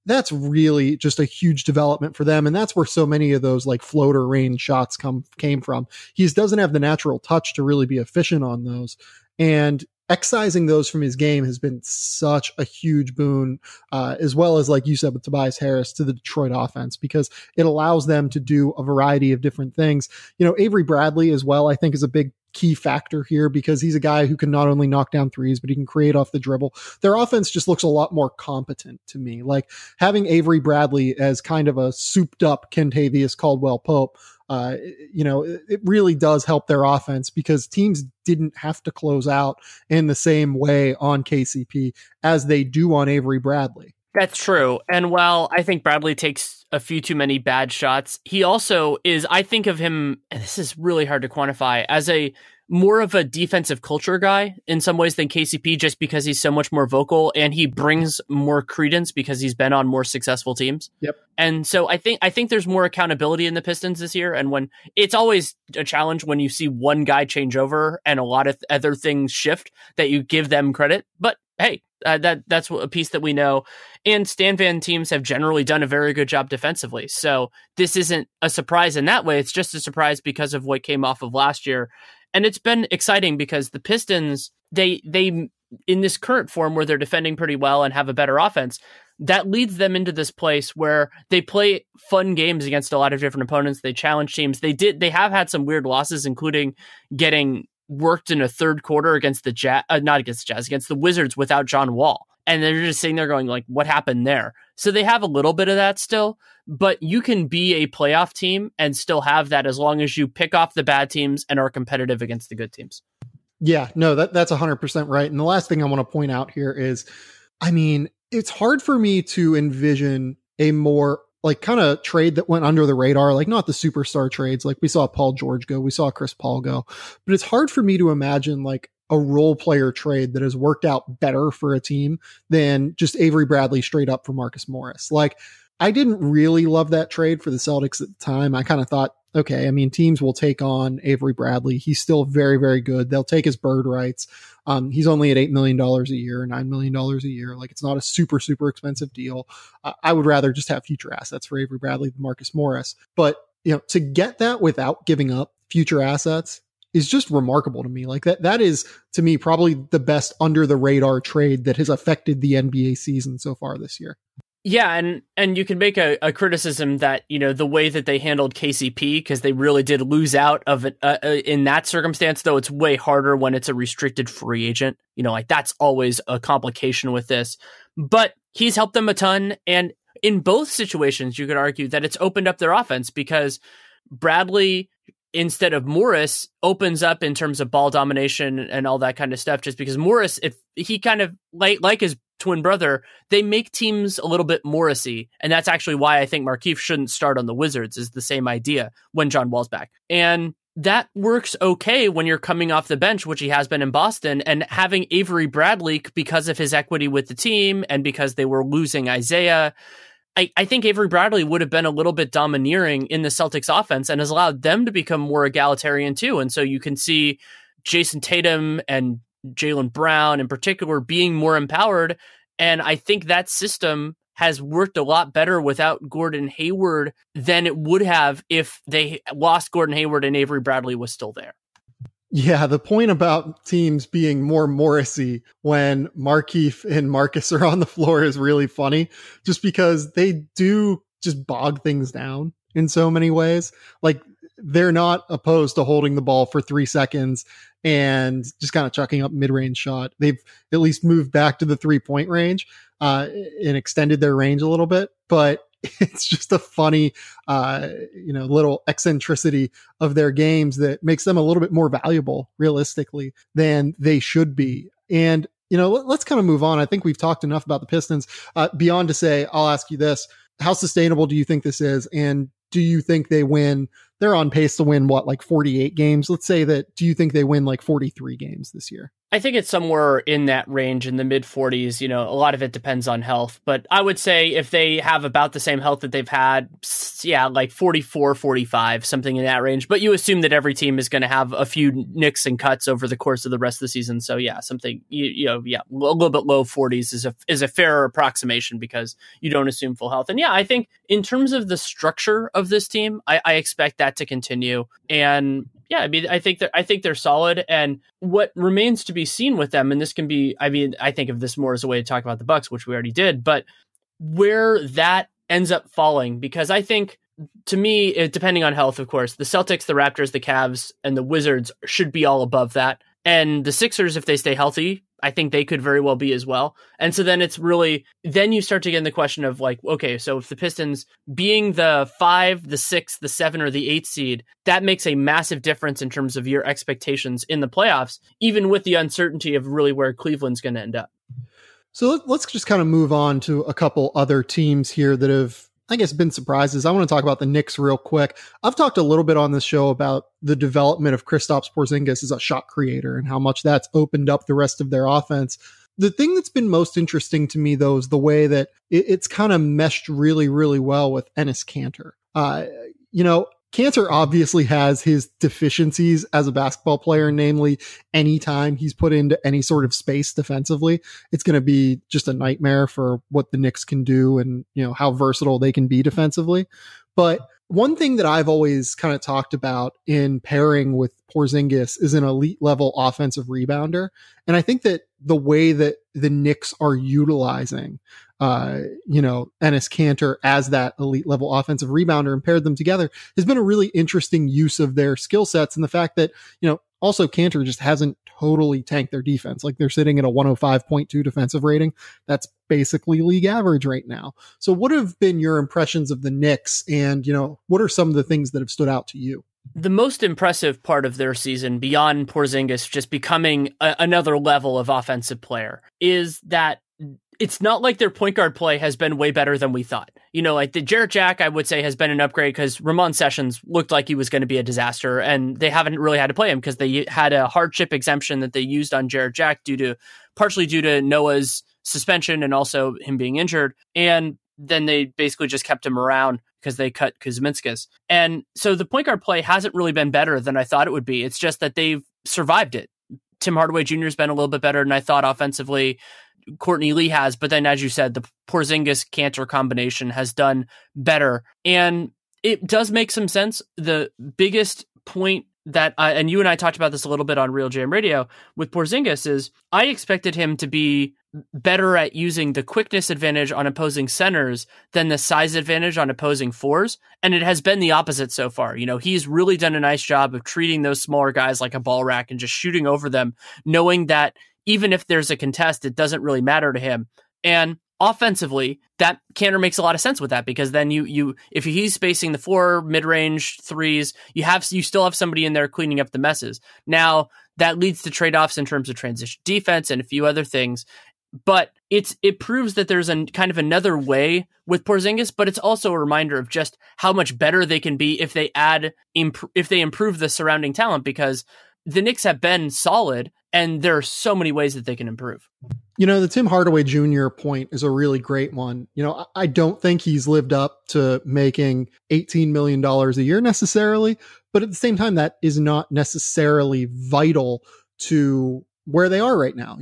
Speaker 1: That's really just a huge development for them. And that's where so many of those like floater range shots came from. He just doesn't have the natural touch to really be efficient on those. And excising those from his game has been such a huge boon, as well as, like you said, with Tobias Harris to the Detroit offense, because it allows them to do a variety of different things. You know, Avery Bradley as well, I think, is a big key factor here because he's a guy who can not only knock down threes, but he can create off the dribble. Their offense just looks a lot more competent to me. Like having Avery Bradley as kind of a souped up Kentavious Caldwell-Pope, it really does help their offense because teams didn't have to close out in the same way on KCP as they do on Avery Bradley.
Speaker 2: That's true. And while I think Bradley takes a few too many bad shots, he also is, I think of him, and this is really hard to quantify, as a more of a defensive culture guy in some ways than KCP, just because he's so much more vocal and he brings more credence because he's been on more successful teams.
Speaker 1: Yep.
Speaker 2: And so I think there's more accountability in the Pistons this year. And when it's always a challenge when you see one guy change over and a lot of other things shift, that you give them credit. But hey, that's a piece that we know. And Stan Van teams have generally done a very good job defensively. So this isn't a surprise in that way. It's just a surprise because of what came off of last year. And it's been exciting because the Pistons, they in this current form where they're defending pretty well and have a better offense, that leads them into this place where they play fun games against a lot of different opponents. They challenge teams. They have had some weird losses, including getting worked in a third quarter against the against the Wizards without John Wall. And they're just sitting there going like, what happened there? So they have a little bit of that still, but you can be a playoff team and still have that as long as you pick off the bad teams and are competitive against the good teams.
Speaker 1: Yeah, no, that's 100% right. And the last thing I want to point out here is, I mean, it's hard for me to envision a more like kind of trade that went under the radar, like not the superstar trades. Like we saw Paul George go, we saw Chris Paul go, but it's hard for me to imagine like a role player trade that has worked out better for a team than just Avery Bradley straight up for Marcus Morris. Like I didn't really love that trade for the Celtics at the time. I kind of thought, okay, I mean, teams will take on Avery Bradley. He's still very, very good. They'll take his bird rights. He's only at $8 million a year, $9 million a year. Like it's not a super, super expensive deal. I would rather just have future assets for Avery Bradley than Marcus Morris. But, to get that without giving up future assets is just remarkable to me. Like that is to me probably the best under the radar trade that has affected the NBA season so far this year.
Speaker 2: Yeah, and you can make a criticism that, the way that they handled KCP, because they really did lose out of it in that circumstance, though it's way harder when it's a restricted free agent. Like that's always a complication with this. But he's helped them a ton. And in both situations, you could argue that it's opened up their offense because Bradley, instead of Morris, opens up in terms of ball domination and all that kind of stuff, just because Morris, if he kind of like his twin brother, they make teams a little bit Morrissey. And that's actually why I think Markieff shouldn't start on the Wizards, is the same idea when John Wall's back. And that works okay when you're coming off the bench, which he has been in Boston, and having Avery Bradley, because of his equity with the team and because they were losing Isaiah, I think Avery Bradley would have been a little bit domineering in the Celtics offense and has allowed them to become more egalitarian too. And so you can see Jason Tatum and Jaylen Brown in particular being more empowered. And I think that system has worked a lot better without Gordon Hayward than it would have if they lost Gordon Hayward and Avery Bradley was still there.
Speaker 1: Yeah, the point about teams being more Morrissey when Markieff and Marcus are on the floor is really funny, just because they do just bog things down in so many ways. Like, they're not opposed to holding the ball for 3 seconds and just kind of chucking up mid-range shot. They've at least moved back to the 3-point range and extended their range a little bit, but it's just a funny, little eccentricity of their games that makes them a little bit more valuable realistically than they should be. And, let's kind of move on. I think we've talked enough about the Pistons beyond to say, I'll ask you this. How sustainable do you think this is? And do you think they win? They're on pace to win like 48 games. Let's say that. Do you think they win like 43 games this year?
Speaker 2: I think it's somewhere in that range in the mid 40s. A lot of it depends on health, but I would say if they have about the same health that they've had, like 44, 45, something in that range. But you assume that every team is going to have a few nicks and cuts over the course of the rest of the season. So something, a little bit low 40s is a fair approximation because you don't assume full health. And I think in terms of the structure of this team, I expect that to continue. And I think they're solid. And what remains to be seen with them, and this can be, I think of this more as a way to talk about the Bucks, which we already did, but where that ends up falling, because I think, to me, depending on health, of course, the Celtics, the Raptors, the Cavs, and the Wizards should be all above that. And the Sixers, if they stay healthy, I think they could very well be as well. And so then then you start to get in the question of like, okay, so if the Pistons being the 5, the 6, the 7, or the 8 seed, that makes a massive difference in terms of your expectations in the playoffs, even with the uncertainty of really where Cleveland's going to end up.
Speaker 1: So let's just kind of move on to a couple other teams here that have, I guess, been surprises. I want to talk about the Knicks real quick. I've talked a little bit on this show about the development of Kristaps Porzingis as a shot creator and how much that's opened up the rest of their offense. The thing that's been most interesting to me, though, is the way that it's kind of meshed really, really well with Enes Kanter. Kanter obviously has his deficiencies as a basketball player, namely anytime he's put into any sort of space defensively, it's going to be just a nightmare for what the Knicks can do and, how versatile they can be defensively. But one thing that I've always kind of talked about in pairing with Porzingis is an elite level offensive rebounder. And I think that the way that the Knicks are utilizing Enes Kanter as that elite level offensive rebounder and paired them together has been a really interesting use of their skill sets. And the fact that, also Kanter just hasn't totally tanked their defense. Like, they're sitting at a 105.2 defensive rating. That's basically league average right now. So what have been your impressions of the Knicks? And, what are some of the things that have stood out to you?
Speaker 2: The most impressive part of their season, beyond Porzingis just becoming another level of offensive player, is that it's not like their point guard play has been way better than we thought. Like the Jarrett Jack, I would say, has been an upgrade because Ramon Sessions looked like he was going to be a disaster, and they haven't really had to play him because they had a hardship exemption that they used on Jarrett Jack partially due to Noah's suspension and also him being injured. And then they basically just kept him around because they cut Kuzminskis. And so the point guard play hasn't really been better than I thought it would be. It's just that they've survived it. Tim Hardaway Jr. has been a little bit better than I thought offensively. Courtney Lee has, but then, as you said, the Porzingis-Kanter combination has done better. And it does make some sense. The biggest point that, and you and I talked about this a little bit on Real Jam Radio with Porzingis, is I expected him to be better at using the quickness advantage on opposing centers than the size advantage on opposing fours. And it has been the opposite so far. He's really done a nice job of treating those smaller guys like a ball rack and just shooting over them, knowing that even if there's a contest, it doesn't really matter to him. And offensively, that Kanter makes a lot of sense with that, because then you if he's spacing the floor, mid-range threes, you still have somebody in there cleaning up the messes. Now, that leads to trade-offs in terms of transition defense and a few other things. But it proves that there's a kind of another way with Porzingis, but it's also a reminder of just how much better they can be if they improve the surrounding talent, because the Knicks have been solid and there are so many ways that they can improve.
Speaker 1: The Tim Hardaway Jr. point is a really great one. I don't think he's lived up to making $18 million a year necessarily, but at the same time, that is not necessarily vital to where they are right now.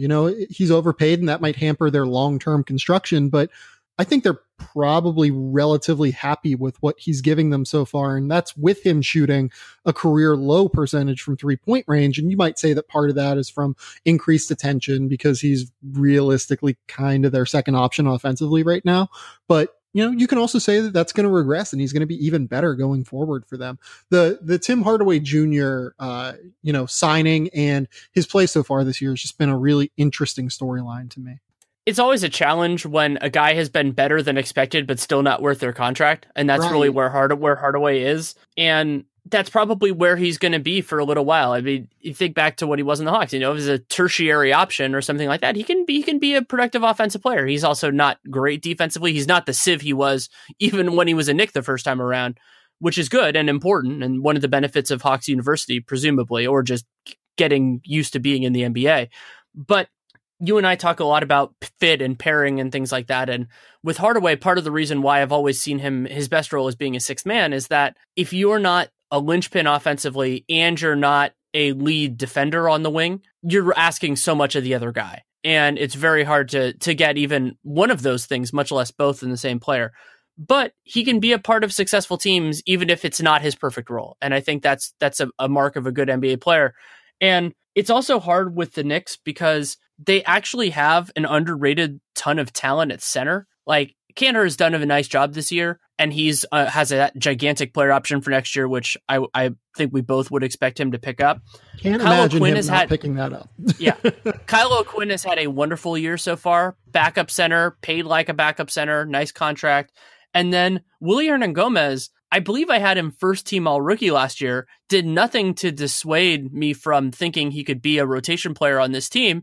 Speaker 1: He's overpaid and that might hamper their long-term construction, but I think they're probably relatively happy with what he's giving them so far. And that's with him shooting a career low percentage from 3-point range. And you might say that part of that is from increased attention because he's realistically kind of their second option offensively right now. But you can also say that that's going to regress and he's going to be even better going forward for them. The Tim Hardaway Jr., signing and his play so far this year has just been a really interesting storyline to me.
Speaker 2: It's always a challenge when a guy has been better than expected, but still not worth their contract. And that's really where Hardaway is. And that's probably where he's going to be for a little while. I mean, you think back to what he was in the Hawks, if he's a tertiary option or something like that, he can be a productive offensive player. He's also not great defensively. He's not the sieve he was even when he was a Knick the first time around, which is good and important. And one of the benefits of Hawks University, presumably, or just getting used to being in the NBA. But you and I talk a lot about fit and pairing and things like that. And with Hardaway, part of the reason why I've always seen his best role as being a sixth man is that if you're not a linchpin offensively and you're not a lead defender on the wing, you're asking so much of the other guy. And it's very hard to get even one of those things, much less both in the same player. But he can be a part of successful teams, even if it's not his perfect role. And I think that's a mark of a good NBA player. And it's also hard with the Knicks because they actually have an underrated ton of talent at center. Like, Kanter has done a nice job this year, and he's has a gigantic player option for next year, which I think we both would expect him to pick up.
Speaker 1: Can't imagine him not picking that up.
Speaker 2: Yeah. Kyle O'Quinn has had a wonderful year so far. Backup center, paid like a backup center, nice contract. And then Willie Hernangomez, I believe I had him first team all rookie last year, did nothing to dissuade me from thinking he could be a rotation player on this team.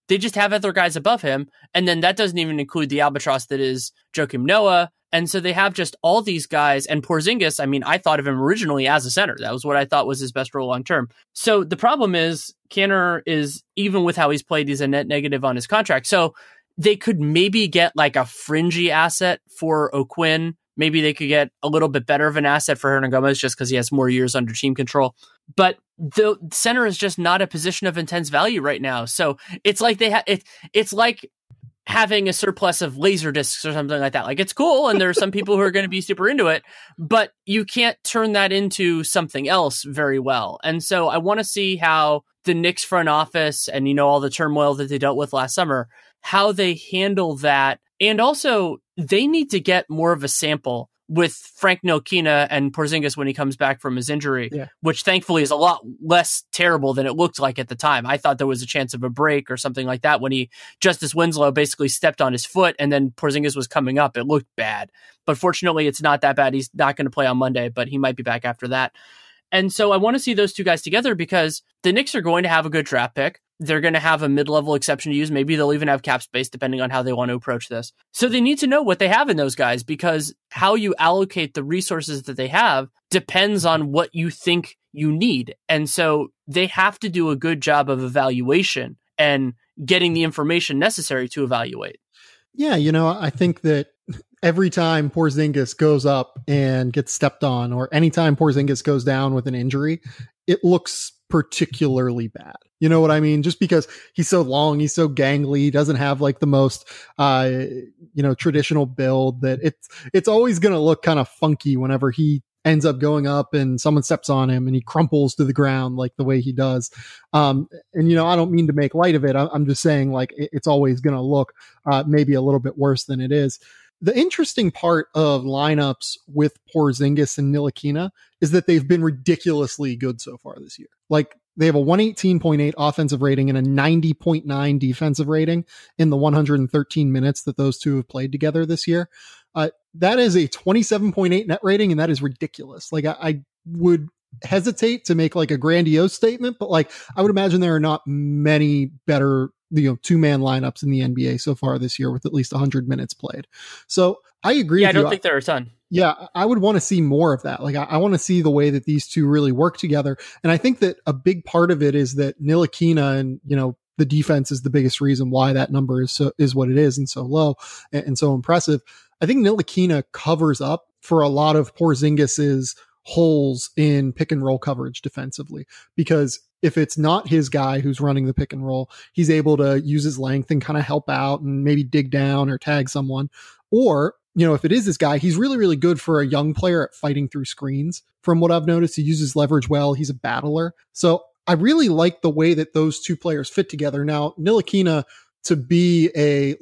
Speaker 2: They just have other guys above him. And then that doesn't even include the albatross that is Joakim Noah. And so they have just all these guys. And Porzingis, I mean, I thought of him originally as a center. That was what I thought was his best role long term. So the problem is Kanter is, even with how he's played, he's a net negative on his contract. So they could maybe get like a fringy asset for O'Quinn. Maybe they could get a little bit better of an asset for Hernangomez just because he has more years under team control. But the center is just not a position of intense value right now. So it's like it's like having a surplus of laser discs or something like that. Like, it's cool, and there are some people who are going to be super into it, but you can't turn that into something else very well. And so I want to see how the Knicks front office and, all the turmoil that they dealt with last summer, how they handle that. And also, they need to get more of a sample with Frank Ntilikina and Porzingis when he comes back from his injury, which thankfully is a lot less terrible than it looked like at the time. I thought there was a chance of a break or something like that when Justice Winslow basically stepped on his foot and then Porzingis was coming up. It looked bad. But fortunately, it's not that bad. He's not going to play on Monday, but he might be back after that. And so I want to see those two guys together because the Knicks are going to have a good draft pick. They're going to have a mid-level exception to use. Maybe they'll even have cap space depending on how they want to approach this. So they need to know what they have in those guys, because how you allocate the resources that they have depends on what you think you need. And so they have to do a good job of evaluation and getting the information necessary to evaluate.
Speaker 1: Yeah, I think that every time Porzingis goes up and gets stepped on, or anytime Porzingis goes down with an injury, it looks particularly bad. You know what I mean? Just because he's so long, he's so gangly, he doesn't have like the most, traditional build, that it's always going to look kind of funky whenever he ends up going up and someone steps on him and he crumples to the ground like the way he does. I don't mean to make light of it. I'm just saying, like, it's always going to look maybe a little bit worse than it is. The interesting part of lineups with Porzingis and Ntilikina is that they've been ridiculously good so far this year. Like, they have a 118.8 offensive rating and a 90.9 defensive rating in the 113 minutes that those two have played together this year. That is a 27.8 net rating, and that is ridiculous. Like, I would hesitate to make like a grandiose statement, but like, I would imagine there are not many better the two-man lineups in the NBA so far this year with at least 100 minutes played. So I agree.
Speaker 2: Yeah, I don't think there are a ton.
Speaker 1: Yeah, I would want to see more of that. Like, I want to see the way that these two really work together. And I think that a big part of it is that Ntilikina and, the defense is the biggest reason why that number is what it is and so low and so impressive. I think Ntilikina covers up for a lot of Porzingis's holes in pick and roll coverage defensively, because if it's not his guy who's running the pick and roll, he's able to use his length and kind of help out and maybe dig down or tag someone. Or, if it is this guy, he's really, really good for a young player at fighting through screens. From what I've noticed, he uses leverage well. He's a battler. So I really like the way that those two players fit together. Now, Ntilikina, to be a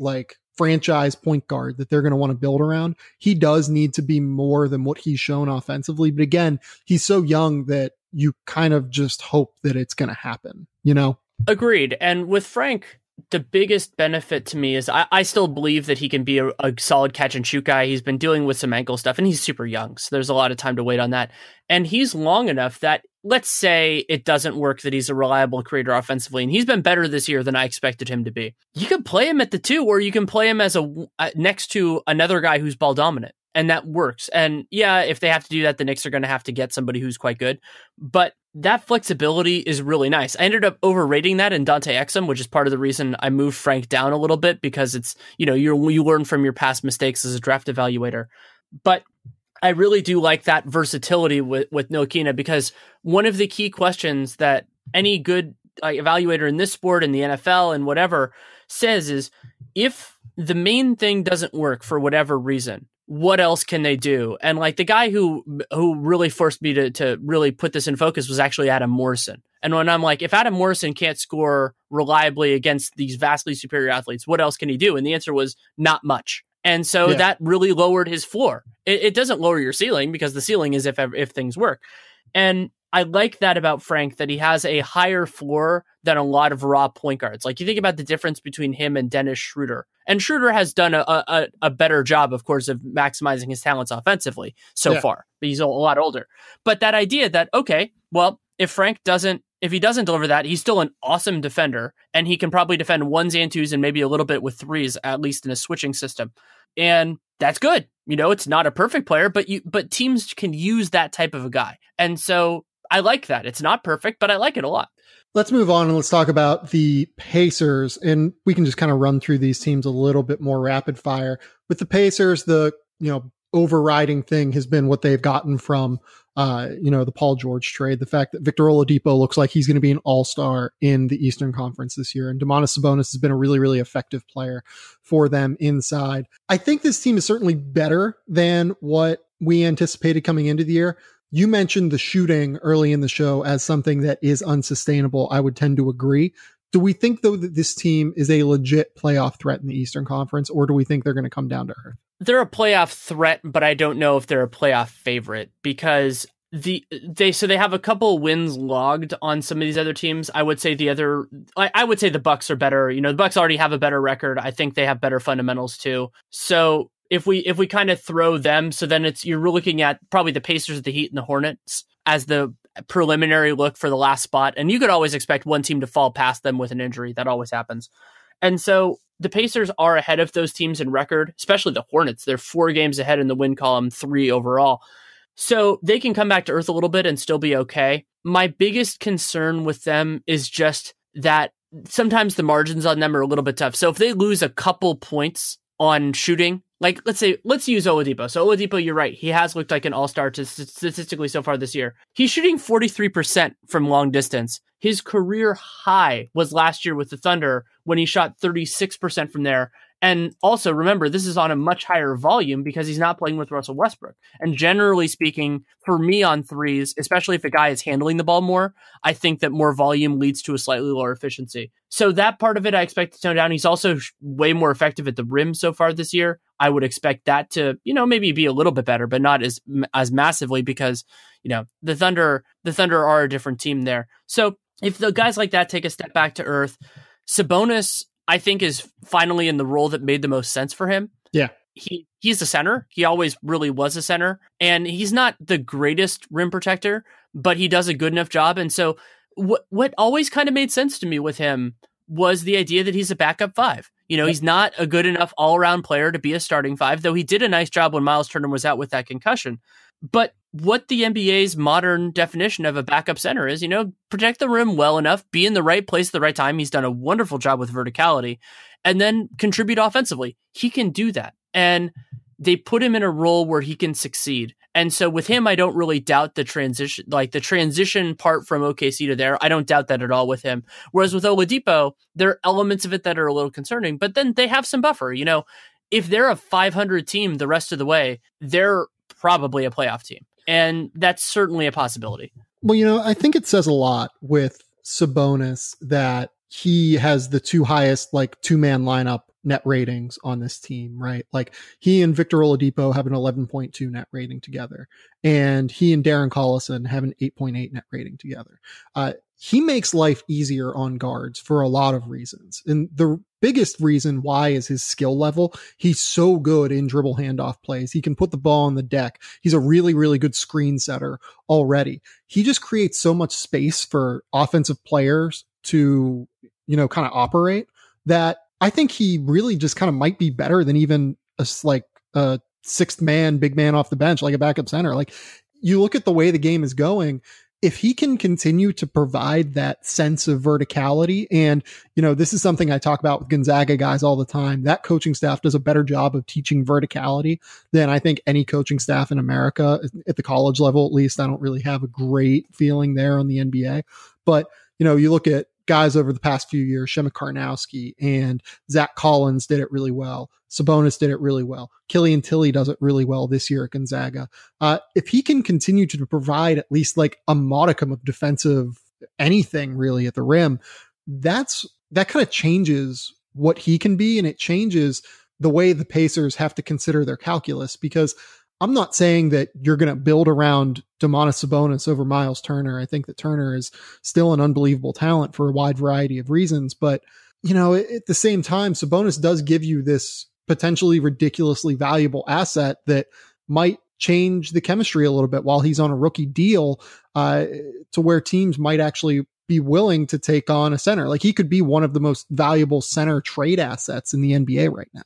Speaker 1: franchise point guard that they're going to want to build around, he does need to be more than what he's shown offensively. But again, he's so young that you kind of just hope that it's going to happen,
Speaker 2: Agreed. And with Frank, the biggest benefit to me is I still believe that he can be a solid catch and shoot guy. He's been dealing with some ankle stuff and he's super young. So there's a lot of time to wait on that. And he's long enough that, let's say it doesn't work, that he's a reliable creator offensively. And he's been better this year than I expected him to be. You can play him at the 2, or you can play him as next to another guy who's ball dominant. And that works. And yeah, if they have to do that, the Knicks are going to have to get somebody who's quite good. But that flexibility is really nice. I ended up overrating that in Dante Exum, which is part of the reason I moved Frank down a little bit, because it's, you learn from your past mistakes as a draft evaluator. But I really do like that versatility with Ntilikina, because one of the key questions that any good evaluator in this sport, in the NFL and whatever, says is, if the main thing doesn't work for whatever reason, what else can they do? And the guy who really forced me to really put this in focus was actually Adam Morrison. And when I'm like, if Adam Morrison can't score reliably against these vastly superior athletes, what else can he do? And the answer was not much. And so that really lowered his floor. It doesn't lower your ceiling, because the ceiling is if things work. And I like that about Frank, that he has a higher floor than a lot of raw point guards. You think about the difference between him and Dennis Schroeder. And Schroeder has done a better job, of course, of maximizing his talents offensively so far. But he's a lot older. But that idea that, okay, well, if he doesn't deliver that, he's still an awesome defender, and he can probably defend ones and twos and maybe a little bit with threes, at least in a switching system. And that's good. It's not a perfect player, but teams can use that type of a guy. And so I like that. It's not perfect, but I like it a lot.
Speaker 1: Let's move on and let's talk about the Pacers, and we can just kind of run through these teams a little bit more rapid fire. With the Pacers, the overriding thing has been what they've gotten from the Paul George trade. The fact that Victor Oladipo looks like he's going to be an all-star in the Eastern Conference this year, and Domantas Sabonis has been a really, really effective player for them inside. I think this team is certainly better than what we anticipated coming into the year. You mentioned the shooting early in the show as something that is unsustainable. I would tend to agree. Do we think, though, that this team is a legit playoff threat in the Eastern Conference, or do we think they're going to come down to earth?
Speaker 2: They're a playoff threat, but I don't know if they're a playoff favorite, because they have a couple wins logged on some of these other teams. I would say I would say the Bucks are better. The Bucks already have a better record. I think they have better fundamentals too. So if we kind of throw them, so then you're looking at probably the Pacers, the Heat, and the Hornets as the preliminary look for the last spot. And you could always expect one team to fall past them with an injury. That always happens. And so the Pacers are ahead of those teams in record, especially the Hornets. They're 4 games ahead in the win column, 3 overall. So they can come back to earth a little bit and still be okay. My biggest concern with them is just that sometimes the margins on them are a little bit tough. So if they lose a couple points on shooting, let's use Oladipo. So Oladipo, you're right. He has looked like an all-star statistically so far this year. He's shooting 43% from long distance. His career high was last year with the Thunder when he shot 36% from there. And also remember, this is on a much higher volume because he's not playing with Russell Westbrook. And generally speaking, for me on threes, especially if a guy is handling the ball more, I think that more volume leads to a slightly lower efficiency. So that part of it, I expect to tone down. He's also way more effective at the rim so far this year. I would expect that to, maybe be a little bit better, but not as massively because, the Thunder are a different team there. So if the guys like that take a step back to earth, Sabonis, I think, is finally in the role that made the most sense for him.
Speaker 1: Yeah.
Speaker 2: He's a center. He always really was a center. And he's not the greatest rim protector, but he does a good enough job. And so what always kind of made sense to me with him was the idea that he's a backup five. He's not a good enough all-around player to be a starting five, though he did a nice job when Miles Turner was out with that concussion. But what the NBA's modern definition of a backup center is, protect the rim well enough, be in the right place at the right time. He's done a wonderful job with verticality, and then contribute offensively. He can do that. And they put him in a role where he can succeed. And so with him, I don't really doubt the transition part from OKC to there. I don't doubt that at all with him. Whereas with Oladipo, there are elements of it that are a little concerning, but then they have some buffer. If they're a 500 team the rest of the way, they're probably a playoff team. And that's certainly a possibility.
Speaker 1: Well, I think it says a lot with Sabonis that he has the two highest two-man lineup net ratings on this team, right? Like he and Victor Oladipo have an 11.2 net rating together, and he and Darren Collison have an 8.8 net rating together. He makes life easier on guards for a lot of reasons. And the biggest reason why is his skill level. He's so good in dribble handoff plays. He can put the ball on the deck. He's a really, really good screen setter already. He just creates so much space for offensive players to, kind of operate that I think he really just kind of might be better than even a sixth man, big man off the bench, like a backup center. Like you look at the way the game is going, if he can continue to provide that sense of verticality, and, this is something I talk about with Gonzaga guys all the time, that coaching staff does a better job of teaching verticality than I think any coaching staff in America at the college level. At least I don't really have a great feeling there on the NBA, but you look at guys over the past few years, Shemek Karnowski and Zach Collins did it really well. Sabonis did it really well. Killian Tilly does it really well this year at Gonzaga. If he can continue to provide at least a modicum of defensive anything really at the rim, that kind of changes what he can be. And it changes the way the Pacers have to consider their calculus, because I'm not saying that you're going to build around Domantas Sabonis over Miles Turner. I think that Turner is still an unbelievable talent for a wide variety of reasons. But, at the same time, Sabonis does give you this potentially ridiculously valuable asset that might change the chemistry a little bit while he's on a rookie deal, to where teams might actually be willing to take on a center. Like he could be one of the most valuable center trade assets in the NBA right now.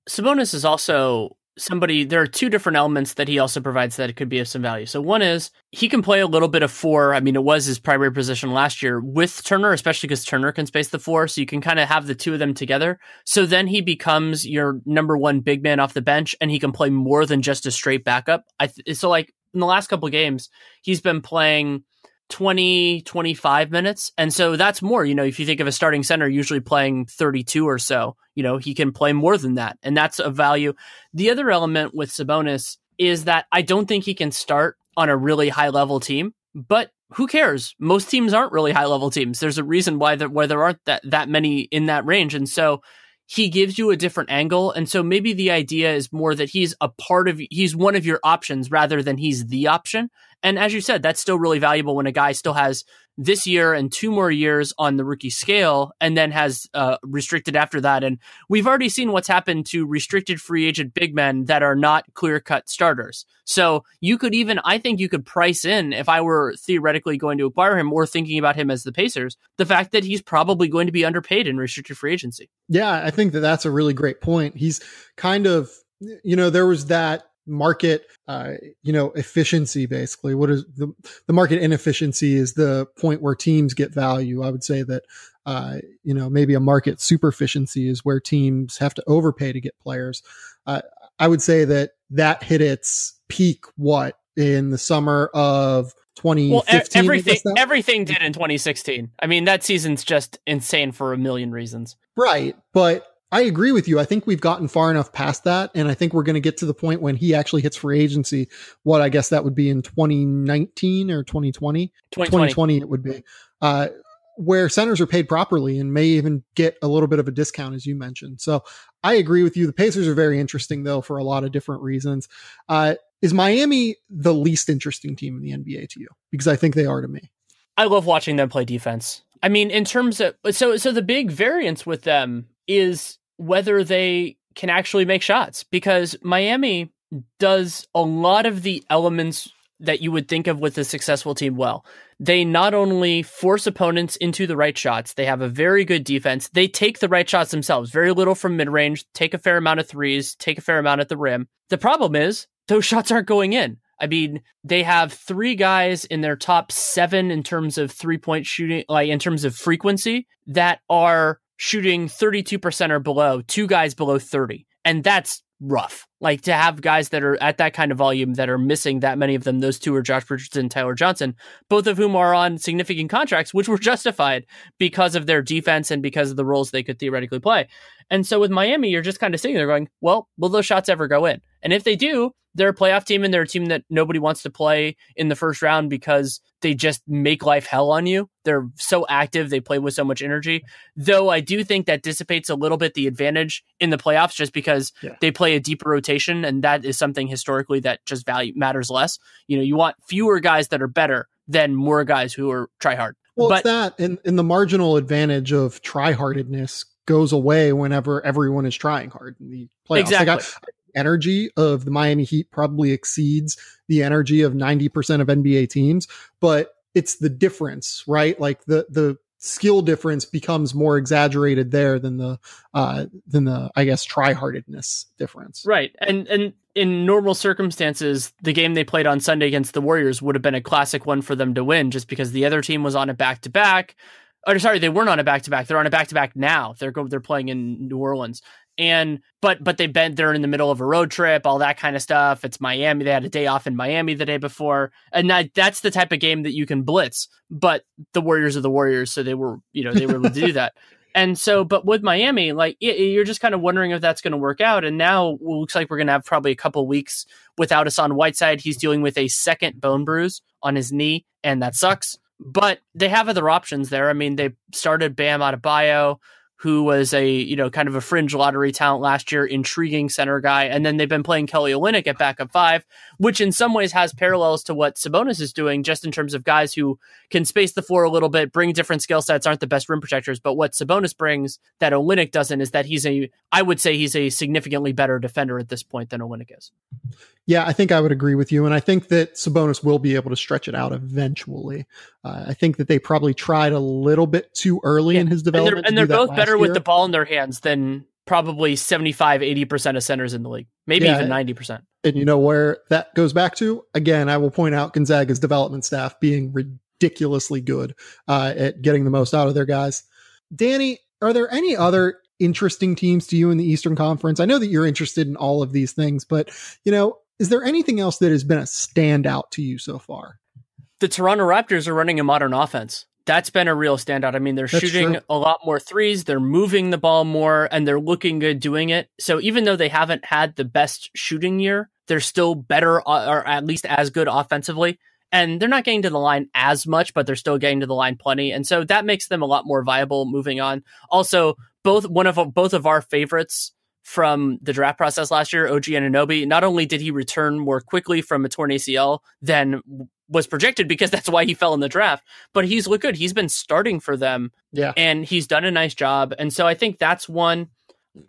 Speaker 2: Sabonis is also there are two different elements that he also provides that it could be of some value. So one is he can play a little bit of four. I mean, it was his primary position last year with Turner, especially because Turner can space the floor. So you can kind of have the two of them together. So then he becomes your number one big man off the bench, and he can play more than just a straight backup. So in the last couple of games, he's been playing 20, 25 minutes. And so that's more, if you think of a starting center usually playing 32 or so, he can play more than that. And that's a value. The other element with Sabonis is that I don't think he can start on a really high level team, but who cares? Most teams aren't really high level teams. There's a reason why there aren't that many in that range. And so he gives you a different angle. And so maybe the idea is more that he's one of your options rather than he's the option. And as you said, that's still really valuable when a guy still has this year and 2 more years on the rookie scale and then has restricted after that. And we've already seen what's happened to restricted free agent big men that are not clear-cut starters. So I think you could price in, if I were theoretically going to acquire him or thinking about him as the Pacers, the fact that he's probably going to be underpaid in restricted free agency.
Speaker 1: Yeah, I think that's a really great point. He's kind of, there was that market, efficiency, basically. What is the market inefficiency is the point where teams get value. I would say that, maybe a market superficiency is where teams have to overpay to get players. I would say that hit its peak, in the summer of 2015?
Speaker 2: Well, everything did in 2016. I mean, that season's just insane for a million reasons.
Speaker 1: Right. But I agree with you. I think we've gotten far enough past that. And I think we're going to get to the point when he actually hits free agency. I guess that would be in 2019 or 2020? 2020 it would be. Where centers are paid properly and may even get a little bit of a discount, as you mentioned. So I agree with you. The Pacers are very interesting, though, for a lot of different reasons. Is Miami the least interesting team in the NBA to you? Because I think they are to me.
Speaker 2: I love watching them play defense. I mean, in terms of, so the big variance with them is whether they can actually make shots, because Miami does a lot of the elements that you would think of with a successful team well. They not only force opponents into the right shots, they have a very good defense. They take the right shots themselves, very little from mid-range, take a fair amount of threes, take a fair amount at the rim. The problem is those shots aren't going in. I mean, they have 3 guys in their top 7 in terms of 3-point shooting, like in terms of frequency, that are shooting 32% or below, 2 guys below 30. And that's rough. Like, to have guys that are at that kind of volume that are missing that many of them, those 2 are Josh Richardson and Tyler Johnson, both of whom are on significant contracts, which were justified because of their defense and because of the roles they could theoretically play. And so with Miami, you're just kind of sitting there going, well, will those shots ever go in? And if they do, they're a playoff team, and they're a team that nobody wants to play in the first round because they just make life hell on you. They're so active. They play with so much energy. Though I do think that dissipates a little bit the advantage in the playoffs just because they play a deeper rotation, and that is something historically that just matters less. You know, you want fewer guys that are better than more guys who are try hard.
Speaker 1: Well, it's that, and the marginal advantage of try-hardedness goes away whenever everyone is trying hard in the playoffs.
Speaker 2: Exactly.
Speaker 1: Like, energy of the Miami Heat probably exceeds the energy of 90% of NBA teams, but it's the difference, right? Like the skill difference becomes more exaggerated there than the I guess try-hardedness difference.
Speaker 2: Right. And in normal circumstances, the game they played on Sunday against the Warriors would have been a classic one for them to win, just because the other team was on a back-to-back. Or sorry, they weren't on a back-to-back. They're on a back-to-back now. They're playing in New Orleans. And but they're in the middle of a road trip, all that kind of stuff. It's Miami. They had a day off in Miami the day before, and that's the type of game that you can blitz. But the Warriors are the Warriors, so they were able to do that. And so, but with Miami, like, you're just kind of wondering if that's going to work out. And now it looks like we're going to have probably a couple weeks without Hassan Whiteside. He's dealing with a second bone bruise on his knee, and that sucks. But they have other options there. I mean, they started Bam Adebayo, who was a, kind of a fringe lottery talent last year, intriguing center guy. And then they've been playing Kelly Olynyk at backup 5, which in some ways has parallels to what Sabonis is doing, just in terms of guys who can space the floor a little bit, bring different skill sets, aren't the best rim protectors. But what Sabonis brings that Olynyk doesn't is that I would say he's a significantly better defender at this point than Olynyk is.
Speaker 1: Yeah, I think I would agree with you. And I think that Sabonis will be able to stretch it out eventually. I think that they probably tried a little bit too early in his development.
Speaker 2: And they're both better with the ball in their hands than probably 75-80% of centers in the league, maybe even 90%.
Speaker 1: And you know where that goes back to? Again, I will point out Gonzaga's development staff being ridiculously good at getting the most out of their guys. Danny, are there any other interesting teams to you in the Eastern Conference? I know that you're interested in all of these things, but, is there anything else that has been a standout to you so far?
Speaker 2: The Toronto Raptors are running a modern offense. That's been a real standout. I mean, they're shooting a lot more threes, they're moving the ball more, and they're looking good doing it. So even though they haven't had the best shooting year, they're still better, or at least as good offensively. And they're not getting to the line as much, but they're still getting to the line plenty. And so that makes them a lot more viable moving on. Also, both of our favorites from the draft process last year, OG Anunoby, not only did he return more quickly from a torn ACL than was projected, because that's why he fell in the draft, but he's looked good. He's been starting for them, and he's done a nice job. And so I think that's one.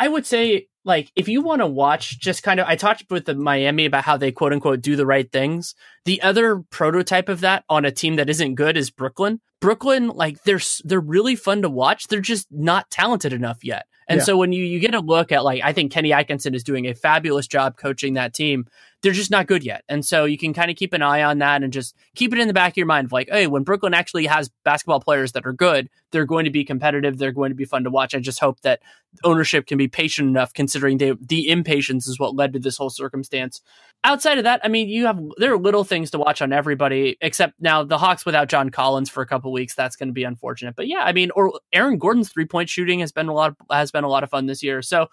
Speaker 2: I would say, like, if you want to watch, just kind of, I talked with the Miami about how they quote unquote do the right things. The other prototype of that on a team that isn't good is Brooklyn. Brooklyn, like, they're really fun to watch. They're just not talented enough yet. And so when you get a look at, like, I think Kenny Atkinson is doing a fabulous job coaching that team. They're just not good yet. And so you can kind of keep an eye on that and just keep it in the back of your mind of, like, hey, when Brooklyn actually has basketball players that are good, they're going to be competitive. They're going to be fun to watch. I just hope that ownership can be patient enough, considering the impatience is what led to this whole circumstance. Outside of that, I mean, there are little things to watch on everybody, except now the Hawks without John Collins for a couple weeks. That's going to be unfortunate. But yeah, I mean, or Aaron Gordon's 3-point shooting has been a lot of fun this year. So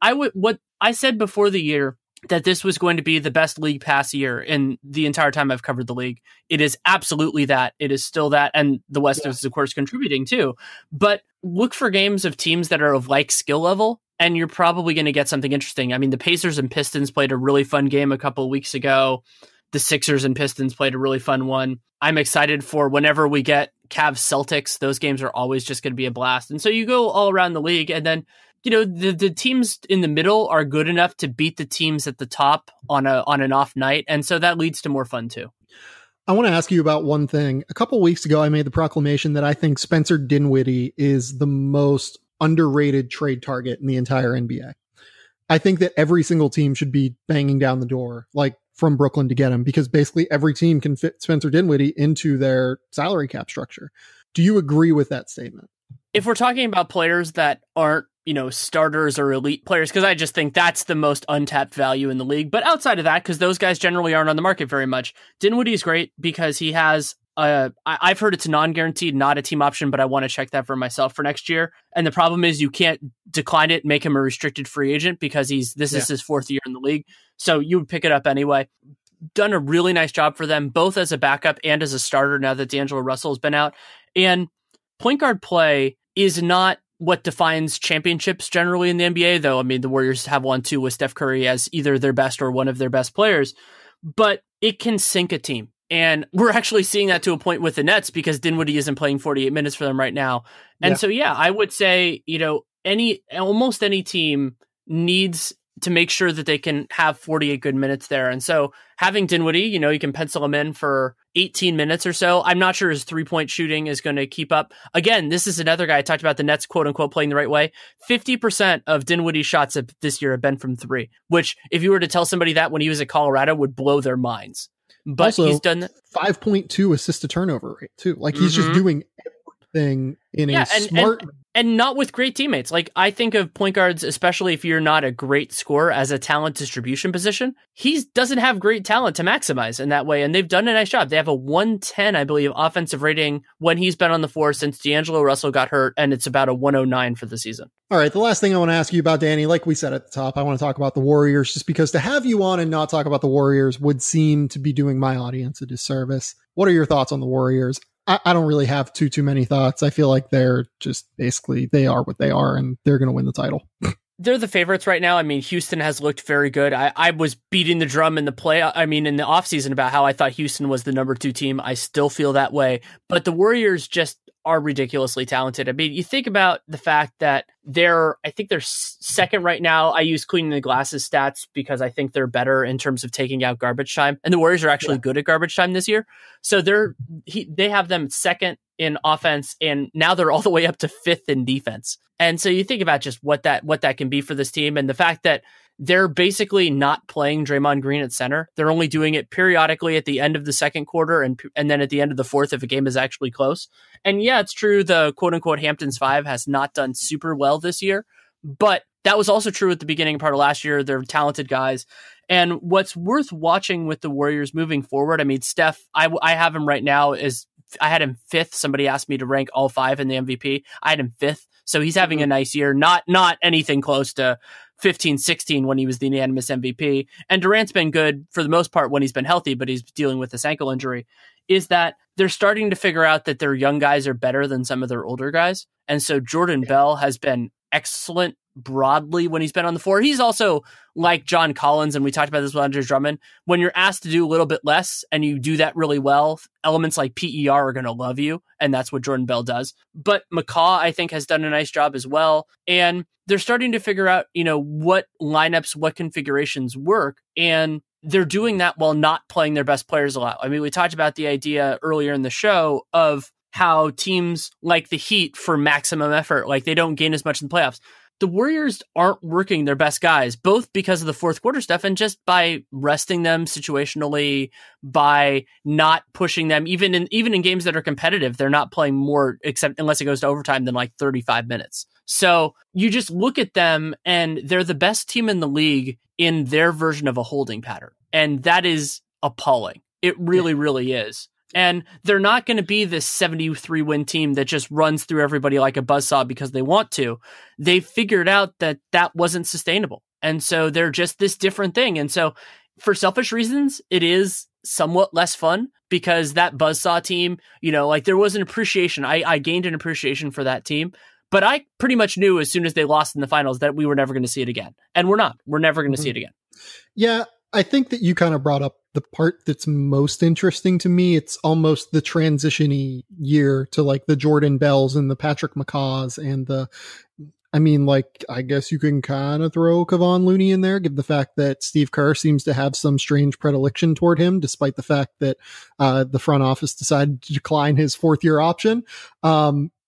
Speaker 2: what I said before the year, that this was going to be the best league pass year in the entire time I've covered the league. It is absolutely that. It is still that. And the West is, of course, contributing too. But look for games of teams that are of like skill level, and you're probably going to get something interesting. I mean, the Pacers and Pistons played a really fun game a couple of weeks ago. The Sixers and Pistons played a really fun one. I'm excited for whenever we get Cavs Celtics. Those games are always just going to be a blast. And so you go all around the league, and then the teams in the middle are good enough to beat the teams at the top on an off night. And so that leads to more fun too.
Speaker 1: I want to ask you about one thing. A couple weeks ago, I made the proclamation that I think Spencer Dinwiddie is the most underrated trade target in the entire NBA. I think that every single team should be banging down the door, like from Brooklyn, to get him, because basically every team can fit Spencer Dinwiddie into their salary cap structure. Do you agree with that statement?
Speaker 2: If we're talking about players that aren't, starters or elite players, because I just think that's the most untapped value in the league. But outside of that, because those guys generally aren't on the market very much, Dinwiddie is great because he has I've heard it's non-guaranteed, not a team option, but I want to check that for myself for next year. And the problem is you can't decline it, make him a restricted free agent because this is his fourth year in the league. So you would pick it up anyway. Done a really nice job for them, both as a backup and as a starter now that D'Angelo Russell has been out. And point guard play is not what defines championships generally in the NBA, though. I mean, the Warriors have one too with Steph Curry as either their best or one of their best players, but it can sink a team. And we're actually seeing that to a point with the Nets because Dinwiddie isn't playing 48 minutes for them right now. And so, I would say, almost any team needs to make sure that they can have 48 good minutes there. And so having Dinwiddie, you can pencil him in for 18 minutes or so. I'm not sure his 3-point shooting is going to keep up. Again, this is another guy I talked about the Nets, quote unquote, playing the right way. 50% of Dinwiddie's shots this year have been from three, which if you were to tell somebody that when he was at Colorado would blow their minds. But also, he's done
Speaker 1: 5.2 assist to turnover rate too. Like he's just doing everything in a smart
Speaker 2: and not with great teammates. Like I think of point guards, especially if you're not a great scorer, as a talent distribution position. He doesn't have great talent to maximize in that way. And they've done a nice job. They have a 110, I believe, offensive rating when he's been on the floor since D'Angelo Russell got hurt. And it's about a 109 for the season.
Speaker 1: All right. The last thing I want to ask you about, Danny, like we said at the top, I want to talk about the Warriors just because to have you on and not talk about the Warriors would seem to be doing my audience a disservice. What are your thoughts on the Warriors? I don't really have too many thoughts. I feel like they're just basically, they are what they are and they're going to win the title.
Speaker 2: They're the favorites right now. I mean, Houston has looked very good. I was beating the drum in the offseason about how I thought Houston was the number 2 team. I still feel that way, but the Warriors just are ridiculously talented. I mean, you think about the fact that I think they're second right now. I use cleaning the glasses stats because I think they're better in terms of taking out garbage time. And the Warriors are actually good at garbage time this year. So they have them second in offense, and now they're all the way up to 5th in defense. And so you think about just what that can be for this team, and the fact that they're basically not playing Draymond Green at center. They're only doing it periodically at the end of the second quarter and then at the end of the fourth if a game is actually close. And yeah, it's true the quote-unquote Hamptons 5 has not done super well this year, but that was also true at the beginning part of last year. They're talented guys. And what's worth watching with the Warriors moving forward, I mean, Steph, I have him right now I had him 5th. Somebody asked me to rank all 5 in the MVP. I had him 5th. So he's having a nice year, not anything close to 15, 16 when he was the unanimous MVP. And Durant's been good for the most part when he's been healthy, but he's dealing with this ankle injury. Is that they're starting to figure out that their young guys are better than some of their older guys. And so Jordan Bell has been excellent broadly when he's been on the floor. He's also like John Collins, and we talked about this with Andre Drummond. When you're asked to do a little bit less and you do that really well, elements like PER are going to love you, and that's what Jordan Bell does. But McCaw, I think, has done a nice job as well. And they're starting to figure out, what lineups, what configurations work. And they're doing that while not playing their best players a lot. I mean, we talked about the idea earlier in the show of how teams like the Heat for maximum effort, like they don't gain as much in the playoffs. The Warriors aren't working their best guys, both because of the fourth quarter stuff and just by resting them situationally, by not pushing them, even in games that are competitive, they're not playing more, except unless it goes to overtime, than like 35 minutes. So you just look at them and they're the best team in the league in their version of a holding pattern. And that is appalling. It really, really is. And they're not going to be this 73 win team that just runs through everybody like a buzzsaw because they want to. They figured out that wasn't sustainable. And so they're just this different thing. And so for selfish reasons, it is somewhat less fun because that buzzsaw team, there was an appreciation. I gained an appreciation for that team, but I pretty much knew as soon as they lost in the finals that we were never going to see it again. And we're not. We're never going to see it again.
Speaker 1: Yeah. I think that you kind of brought up the part that's most interesting to me. It's almost the transition-y year to like the Jordan Bells and the Patrick McCaws and I mean, like, I guess you can kind of throw Kevon Looney in there, given the fact that Steve Kerr seems to have some strange predilection toward him, despite the fact that the front office decided to decline his fourth-year option.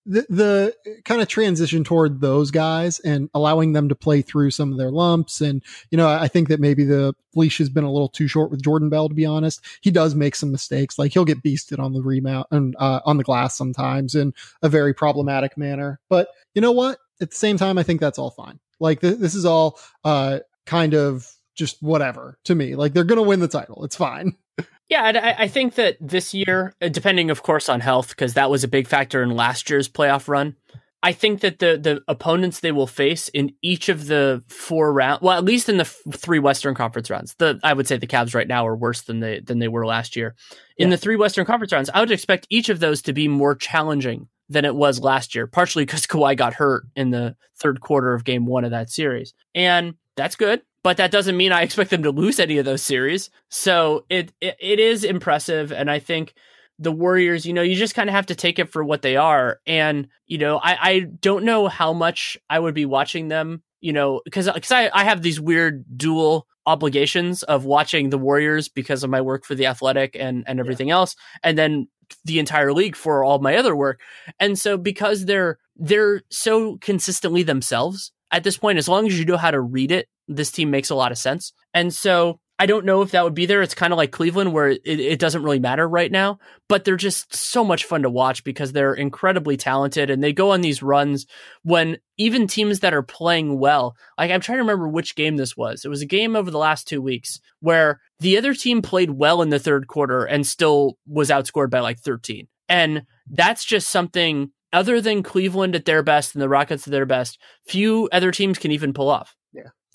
Speaker 1: The kind of transition toward those guys and allowing them to play through some of their lumps. And, I think that maybe the leash has been a little too short with Jordan Bell, to be honest. He does make some mistakes. Like, he'll get beasted on the rebound and on the glass sometimes in a very problematic manner. But you know what? At the same time, I think that's all fine. Like, this is all kind of just whatever to me. Like, they're going to win the title. It's fine.
Speaker 2: Yeah, I think that this year, depending, of course, on health, because that was a big factor in last year's playoff run, I think that the opponents they will face in each of the 4 rounds, well, at least in the 3 Western Conference rounds, I would say the Cavs right now are worse than they were last year. In the 3 Western Conference rounds, I would expect each of those to be more challenging than it was last year, partially because Kawhi got hurt in the third quarter of game 1 of that series. And that's good. But that doesn't mean I expect them to lose any of those series. So it is impressive. And I think the Warriors, you just kind of have to take it for what they are. And, I don't know how much I would be watching them, because I have these weird dual obligations of watching the Warriors because of my work for The Athletic and everything else. And then the entire league for all my other work. And so because they're so consistently themselves at this point, as long as you know how to read it, this team makes a lot of sense. And so I don't know if that would be there. It's kind of like Cleveland where it doesn't really matter right now, but they're just so much fun to watch because they're incredibly talented and they go on these runs when even teams that are playing well, like I'm trying to remember which game this was. It was a game over the last 2 weeks where the other team played well in the third quarter and still was outscored by like 13. And that's just something other than Cleveland at their best and the Rockets at their best, few other teams can even pull off.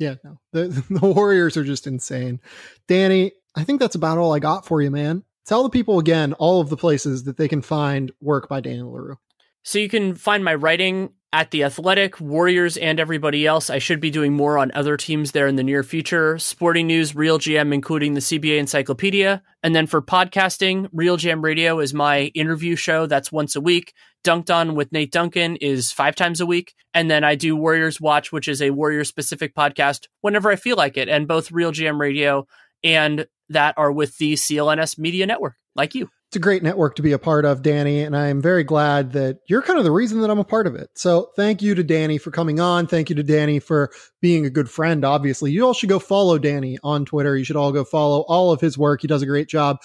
Speaker 1: Yeah, no, the Warriors are just insane. Danny, I think that's about all I got for you, man. Tell the people again, all of the places that they can find work by Danny Leroux.
Speaker 2: So you can find my writing at The Athletic, Warriors, and everybody else. I should be doing more on other teams there in the near future. Sporting news, Real GM, including the CBA Encyclopedia. And then for podcasting, Real Jam Radio is my interview show. That's once a week. Dunked On with Nate Duncan is 5 times a week. And then I do Warriors Watch, which is a Warriors-specific podcast whenever I feel like it. And both Real GM Radio and that are with the CLNS Media Network, like you.
Speaker 1: It's a great network to be a part of, Danny, and I'm very glad that you're kind of the reason that I'm a part of it. So thank you to Danny for coming on. Thank you to Danny for being a good friend, obviously. You all should go follow Danny on Twitter. You should all go follow all of his work. He does a great job.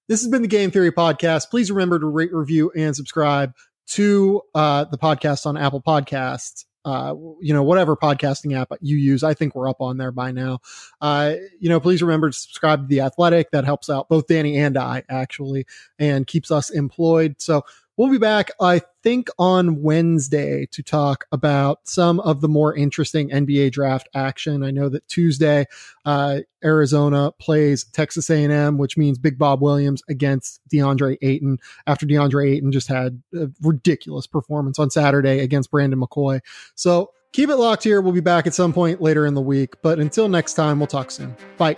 Speaker 1: This has been the Game Theory Podcast. Please remember to rate, review, and subscribe to the podcast on Apple Podcasts. Whatever podcasting app you use, I think we're up on there by now. Please remember to subscribe to The Athletic. That helps out both Danny and I, actually, and keeps us employed. So we'll be back, I think, on Wednesday to talk about some of the more interesting NBA draft action. I know that Tuesday, Arizona plays Texas A&M, which means Big Bob Williams against DeAndre Ayton after DeAndre Ayton just had a ridiculous performance on Saturday against Brandon McCoy. So keep it locked here. We'll be back at some point later in the week. But until next time, we'll talk soon. Bye.